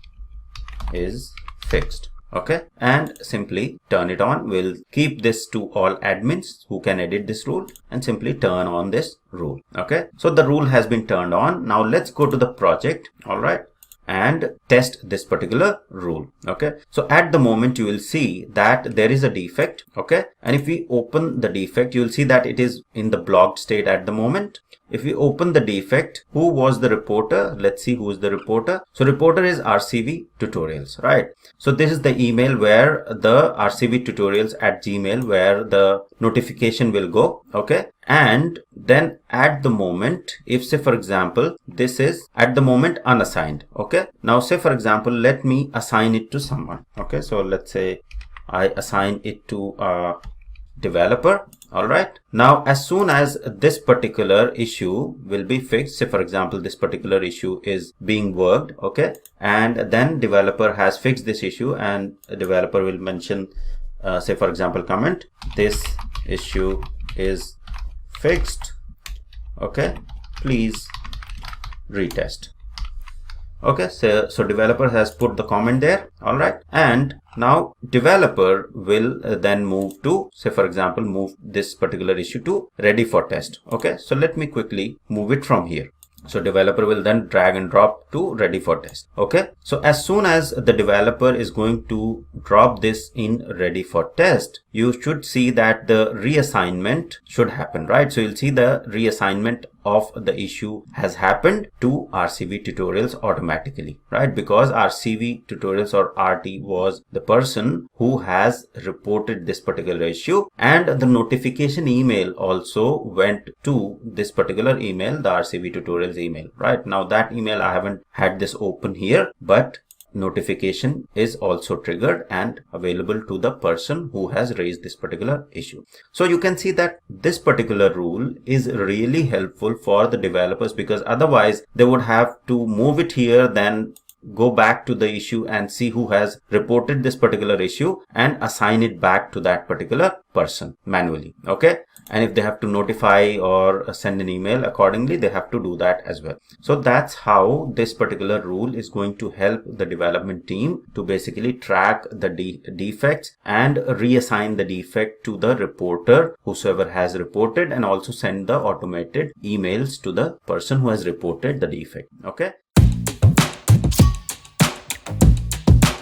S1: is fixed. Okay, and simply turn it on. We'll keep this to all admins who can edit this rule and simply turn on this rule. Okay, so the rule has been turned on. Now let's go to the project. All right, and test this particular rule. Okay, so at the moment you will see that there is a defect. Okay, and if we open the defect, you will see that it is in the blocked state at the moment. If we open the defect, who was the reporter? Let's see who is the reporter. So reporter is RCV tutorials, right? So this is the email where the RCV tutorials at Gmail, where the notification will go. Okay, and then at the moment, if say for example this is at the moment unassigned. Okay, now say for example let me assign it to someone. Okay, so let's say I assign it to a developer. All right, now as soon as this particular issue will be fixed, say for example this particular issue is being worked, okay, and then developer has fixed this issue and a developer will mention say for example comment, this issue is fixed, okay, please retest. Okay, so developer has put the comment there. All right, and now developer will then move to, say for example, move this particular issue to ready for test. Okay, so let me quickly move it from here. So developer will then drag and drop to ready for test. Okay, so as soon as the developer is going to drop this in ready for test, you should see that the reassignment should happen, right? So you'll see the reassignment of the issue has happened to RCV tutorials automatically, right? Because RCV tutorials or RT was the person who has reported this particular issue, and the notification email also went to this particular email, the RCV tutorials email, right? Now that email I haven't had this open here, but notification is also triggered and available to the person who has raised this particular issue. So you can see that this particular rule is really helpful for the developers, because otherwise they would have to move it here, then go back to the issue and see who has reported this particular issue and assign it back to that particular person manually. Okay. And if they have to notify or send an email accordingly, they have to do that as well. So that's how this particular rule is going to help the development team to basically track the defects and reassign the defect to the reporter, whosoever has reported, and also send the automated emails to the person who has reported the defect. Okay.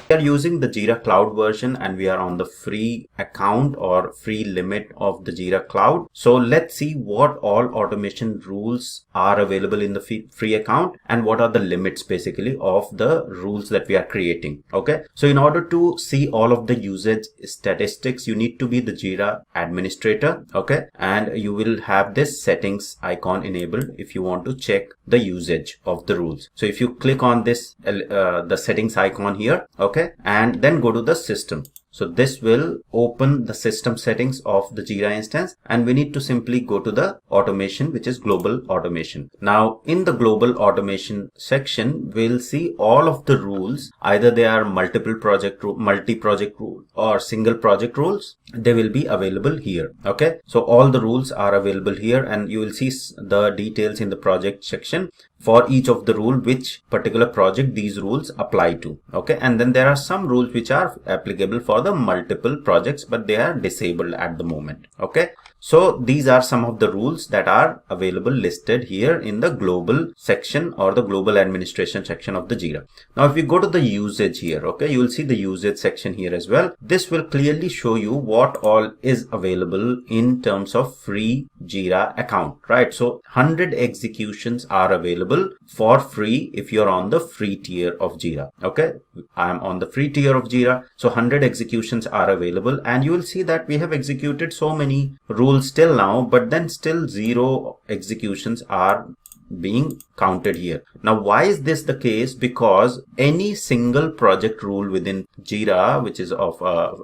S1: We are using the Jira Cloud version and we are on the free account or free limit of the Jira Cloud. So let's see what all automation rules are available in the free account and what are the limits basically of the rules that we are creating. Okay. So in order to see all of the usage statistics, you need to be the Jira administrator. Okay. And you will have this settings icon enabled if you want to check the usage of the rules. So if you click on this, the settings icon here, okay, and then go to the system. So this will open the system settings of the Jira instance, and we need to simply go to the automation, which is global automation. Now in the global automation section, we'll see all of the rules, either they are multi-project rule or single project rules. They will be available here. Okay. So all the rules are available here, and you will see the details in the project section for each of the rule, which particular project these rules apply to. Okay. And then there are some rules which are applicable for the multiple projects, but they are disabled at the moment. Okay. So these are some of the rules that are available listed here in the global section or the global administration section of the Jira. Now if you go to the usage here, okay, you will see the usage section here as well. This will clearly show you what all is available in terms of free Jira account, right? So 100 executions are available for free if you're on the free tier of Jira. Okay. I am on the free tier of Jira. So 100 executions are available, and you will see that we have executed so many rules till now, but then still 0 executions are being counted here. Now why is this the case? Because any single project rule within Jira, which is of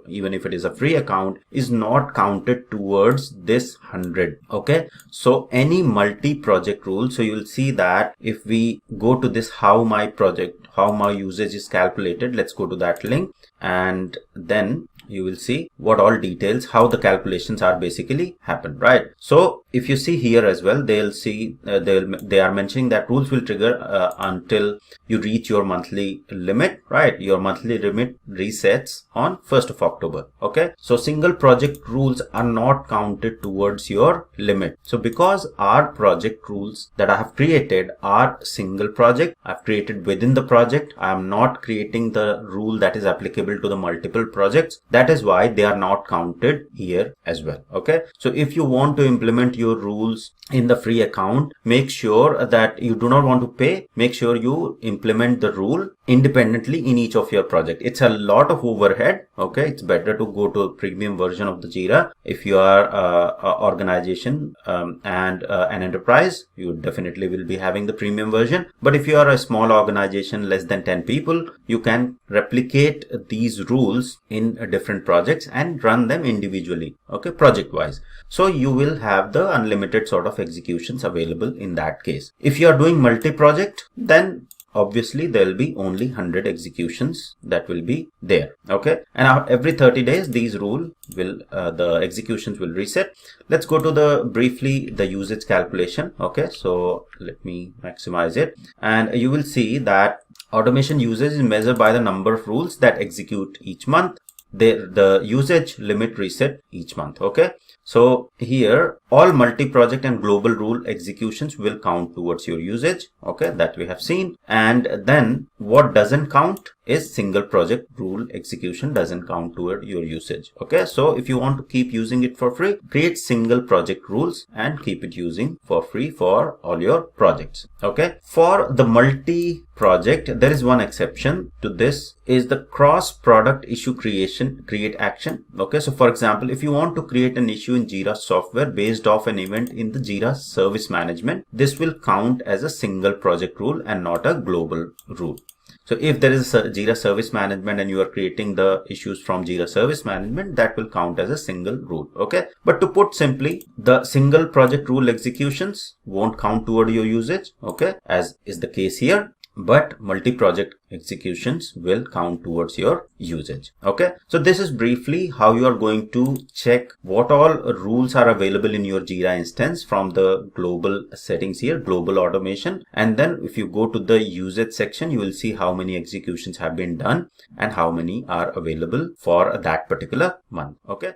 S1: even if it is a free account, is not counted towards this 100. Okay. So any multi-project rule, so you'll see that if we go to this how my usage is calculated, let's go to that link, and then you will see what all details, how the calculations are basically happen, right? So if you see here as well, they'll see they are mentioning that rules will trigger until you reach your monthly limit, right? Your monthly limit resets on 1st of October. Okay. So single project rules are not counted towards your limit. So because our project rules that I have created are single project, I've created within the project, I am not creating the rule that is applicable to the multiple projects. That is why they are not counted here as well. Okay. So if you want to implement your rules in the free account, make sure that you do not want to pay. Make sure you implement the rule independently in each of your project. It's a lot of overhead. Okay. It's better to go to a premium version of the Jira. If you are an organization and an enterprise, you definitely will be having the premium version. But if you are a small organization, less than 10 people, you can replicate these rules in different projects and run them individually. Okay. Project wise. So you will have the unlimited sort of executions available in that case. If you are doing multi-project, then obviously there will be only 100 executions that will be there. Okay. And every 30 days, these rule will, the executions will reset. Let's go to the briefly the usage calculation. Okay. So let me maximize it, and you will see that automation usage is measured by the number of rules that execute each month. The usage limit reset each month. Okay. So here all multi-project and global rule executions will count towards your usage. Okay, that we have seen. And then what doesn't count is single project rule execution doesn't count toward your usage. Okay, so if you want to keep using it for free, create single project rules and keep it using for free for all your projects. Okay, for the multi-project, there is one exception to this, is the cross product issue create action. Okay, so for example, if you want to create an issue in Jira software based off an event in the Jira service management, this will count as a single project rule and not a global rule. So if there is a Jira Service Management and you are creating the issues from Jira Service Management, that will count as a single rule. Okay. But to put simply, the single project rule executions won't count toward your usage. Okay. As is the case here. But multi-project executions will count towards your usage. Okay. So this is briefly how you are going to check what all rules are available in your Jira instance from the global settings here, global automation. And then if you go to the usage section, you will see how many executions have been done and how many are available for that particular month. Okay.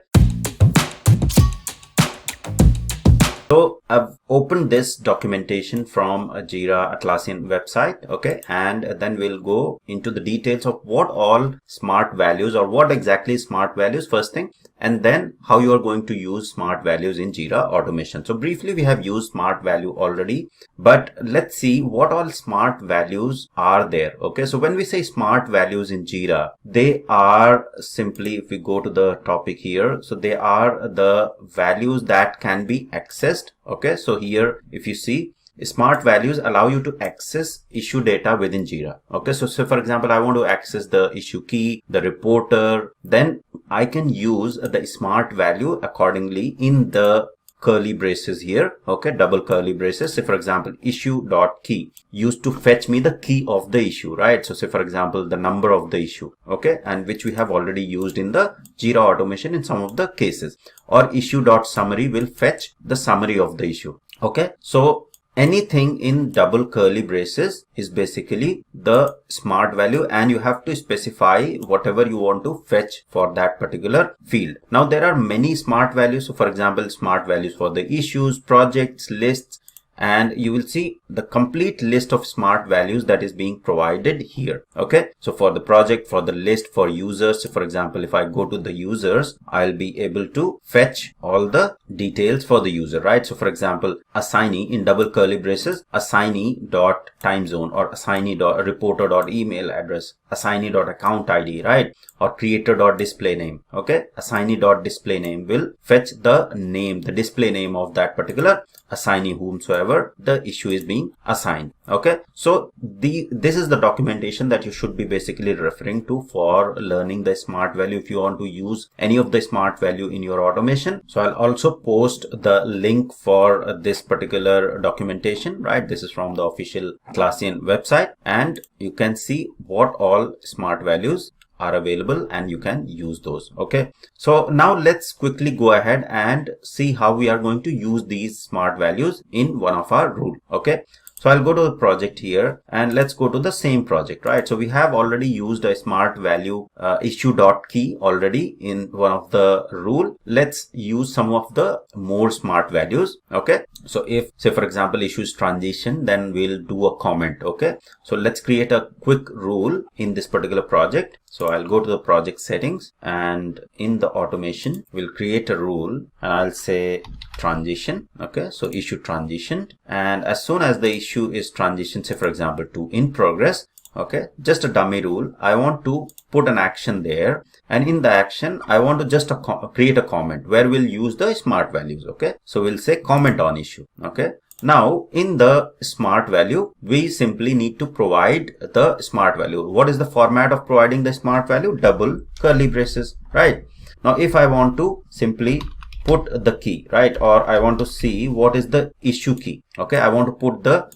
S1: So I've opened this documentation from a Jira Atlassian website, okay, and then we'll go into the details of what all smart values or what exactly is smart values first thing, and then how you are going to use smart values in Jira Automation. So briefly, we have used smart value already, but let's see what all smart values are there. Okay, so when we say smart values in Jira, they are simply, if we go to the topic here, so they are the values that can be accessed. Okay, so here if you see, smart values allow you to access issue data within Jira. Okay, so for example, I want to access the issue key, the reporter, then I can use the smart value accordingly in the curly braces here. Okay, double curly braces. Say for example, issue.key used to fetch me the key of the issue, right? So say for example, the number of the issue, okay, and which we have already used in the Jira Automation in some of the cases. Or issue.summary will fetch the summary of the issue. Okay, so anything in double curly braces is basically the smart value, and you have to specify whatever you want to fetch for that particular field. Now there are many smart values. So for example, smart values for the issues, projects, lists, and you will see the complete list of smart values that is being provided here. Okay, so for the project, for the list, for users, so for example, if I go to the users, I'll be able to fetch all the details for the user, right? So for example, assignee in double curly braces, assignee dot time zone, or assignee dot reporter dot email address, assignee dot account ID, right? Or creator dot display name. Okay, assignee dot display name will fetch the name, the display name of that particular assignee whomsoever the issue is being assigned. Okay, so this is the documentation that you should be basically referring to for learning the smart value if you want to use any of the smart value in your automation. So I'll also post the link for this particular documentation, right? This is from the official Atlassian website, and you can see what all smart values are available and you can use those. Okay, so now let's quickly go ahead and see how we are going to use these smart values in one of our rule. Okay, so I'll go to the project here and let's go to the same project, right? So we have already used a smart value issue.key already in one of the rule. Let's use some of the more smart values. Okay, so if say for example issues transition, then we'll do a comment. Okay, so let's create a quick rule in this particular project. So I'll go to the project settings, and in the automation we'll create a rule and I'll say transition. Okay, so issue transition, and as soon as the issue is transition, say for example to in progress, okay, just a dummy rule, I want to put an action there, and in the action I want to just create a comment where we'll use the smart values. Okay, so we'll say comment on issue. Okay, now in the smart value we simply need to provide the smart value. What is the format of providing the smart value? Double curly braces, right? Now if I want to simply put the key, right, or I want to see what is the issue key. Okay, I want to put the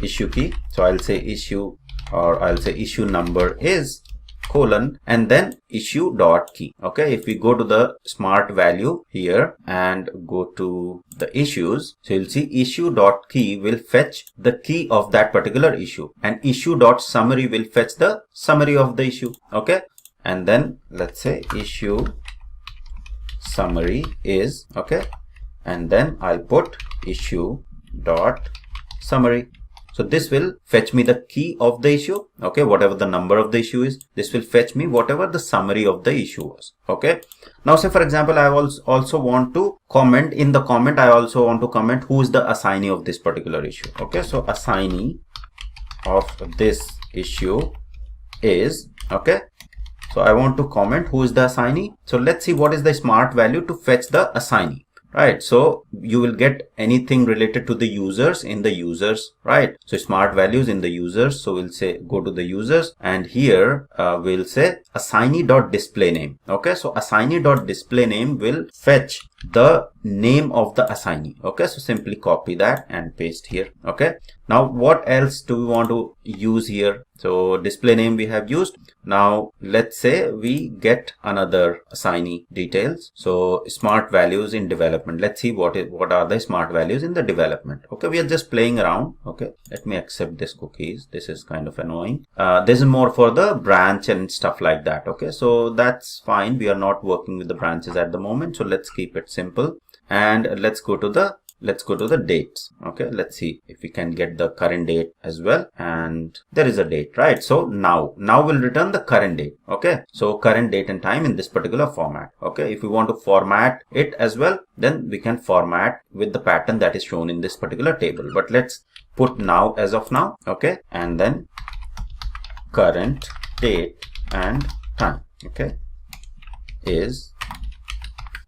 S1: issue key, so I'll say issue, or I'll say issue number is colon and then issue dot key. Okay, if we go to the smart value here and go to the issues, so you'll see issue dot key will fetch the key of that particular issue, and issue dot summary will fetch the summary of the issue. Okay, and then let's say issue summary is, okay, and then I'll put issue dot summary. So this will fetch me the key of the issue. Okay, whatever the number of the issue is, this will fetch me whatever the summary of the issue was. Okay, now say for example I also want to comment. In the comment I also want to comment who is the assignee of this particular issue. Okay, so assignee of this issue is, okay, so I want to comment who is the assignee. So let's see what is the smart value to fetch the assignee. right? So you will get anything related to the users in the users, right? So smart values in the users. So we'll say go to the users, and here we'll say assignee.displayName. Okay, so assignee.displayName will fetch the name of the assignee. Okay, so simply copy that and paste here. Okay, now what else do we want to use here? So display name we have used. Now let's say we get another assignee details. So smart values in development. Let's see what are the smart values in the development. Okay, we are just playing around. Okay, let me accept this cookies. This is kind of annoying. This is more for the branch and stuff like that. Okay, so that's fine. We are not working with the branches at the moment, so let's keep it simple, and let's go to the dates. Okay, let's see if we can get the current date as well, and there is a date, right? So now we'll return the current date. Okay, so current date and time in this particular format. Okay, if we want to format it as well, then we can format with the pattern that is shown in this particular table, but let's put now as of now. Okay, and then current date and time, okay, is,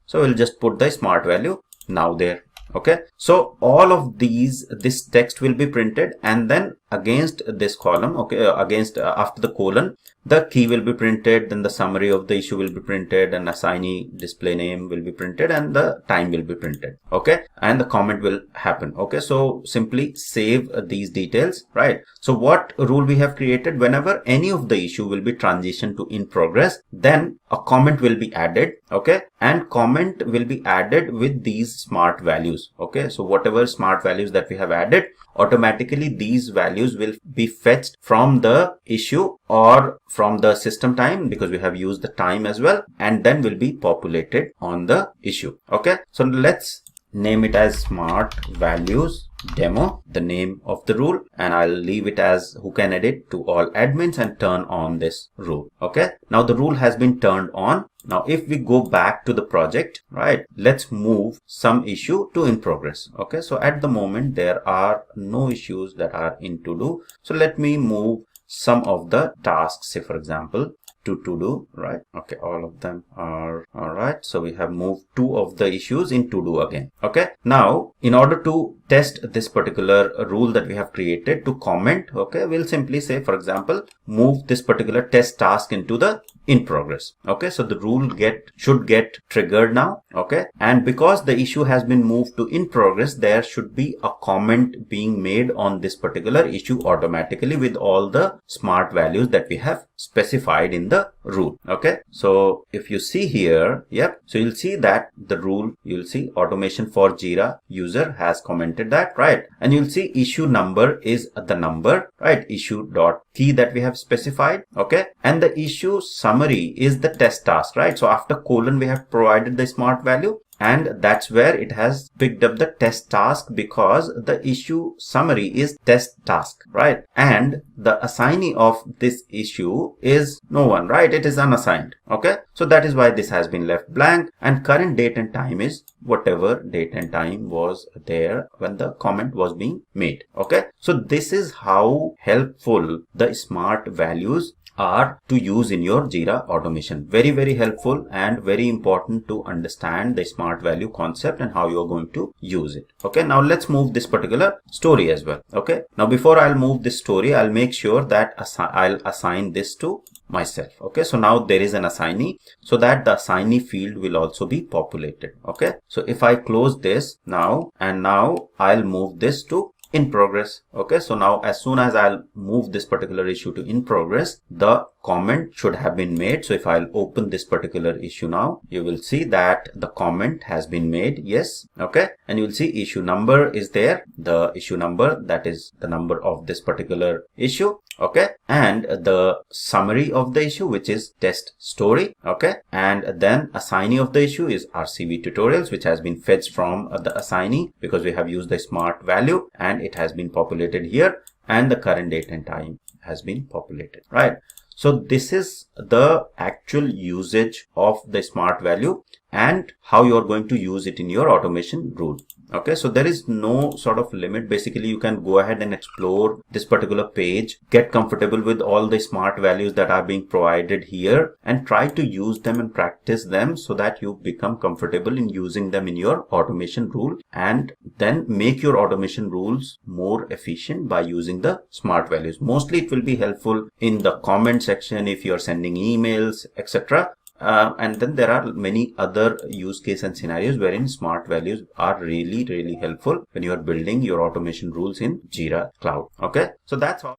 S1: so we'll just put the smart value now there. Okay, so all of this text will be printed, and then against this column, okay, after the colon, the key will be printed, then the summary of the issue will be printed, and assignee display name will be printed, and the time will be printed. Okay, and the comment will happen. Okay, so simply save these details, right? So what rule we have created: whenever any of the issue will be transitioned to in progress, then a comment will be added. Okay, and comment will be added with these smart values. Okay, so whatever smart values that we have added, automatically these values will be fetched from the issue or from the system time, because we have used the time as well, and then will be populated on the issue. Okay, so let's name it as smart values demo, the name of the rule, and I'll leave it as who can edit to all admins, and turn on this rule. Okay, now the rule has been turned on. Now if we go back to the project, right, let's move some issue to in progress. Okay, so at the moment there are no issues that are in to do, so let me move some of the tasks, say for example to do, right? Okay, all of them are all right, so we have moved 2 of the issues in to do again. Okay, now in order to test this particular rule that we have created to comment, okay, we'll simply say for example move this particular test task into the in progress. Okay, so the rule should get triggered now. Okay, and because the issue has been moved to in progress, there should be a comment being made on this particular issue automatically with all the smart values that we have specified in the rule. Okay, so if you see here, yep, so you'll see that the rule, you'll see automation for Jira user has commented that, right? And you'll see issue number is the number, right? Issue dot key that we have specified. Okay, and the issue summary is the test task, right? So after colon we have provided the smart value, and that's where it has picked up the test task, because the issue summary is test task, right? And the assignee of this issue is no one, right? It is unassigned. Okay, so that is why this has been left blank, and current date and time is whatever date and time was there when the comment was being made. Okay, so this is how helpful the smart values are to use in your Jira automation. Very, very helpful and very important to understand the smart value concept and how you are going to use it. Okay, now let's move this particular story as well. Okay, now before I'll move this story, I'll make sure that I'll assign this to myself. Okay, so now there is an assignee, so that the assignee field will also be populated. Okay, so if I close this now, and now I'll move this to in progress. Okay, so now as soon as I'll move this particular issue to in progress, the comment should have been made. So if I'll open this particular issue now, you will see that the comment has been made. Yes. Okay, and you will see issue number is there, the issue number, that is the number of this particular issue. Okay, and the summary of the issue, which is test story. Okay, and then assignee of the issue is RCV tutorials, which has been fetched from the assignee because we have used the smart value, and it has been populated here, and the current date and time has been populated, right? So this is the actual usage of the smart value and how you are going to use it in your automation rule. Okay, so there is no sort of limit. Basically, you can go ahead and explore this particular page, get comfortable with all the smart values that are being provided here, and try to use them and practice them so that you become comfortable in using them in your automation rule, and then make your automation rules more efficient by using the smart values. Mostly it will be helpful in the comment section if you're sending emails, etc. And then there are many other use case and scenarios wherein smart values are really helpful when you are building your automation rules in Jira Cloud. Okay, so that's all.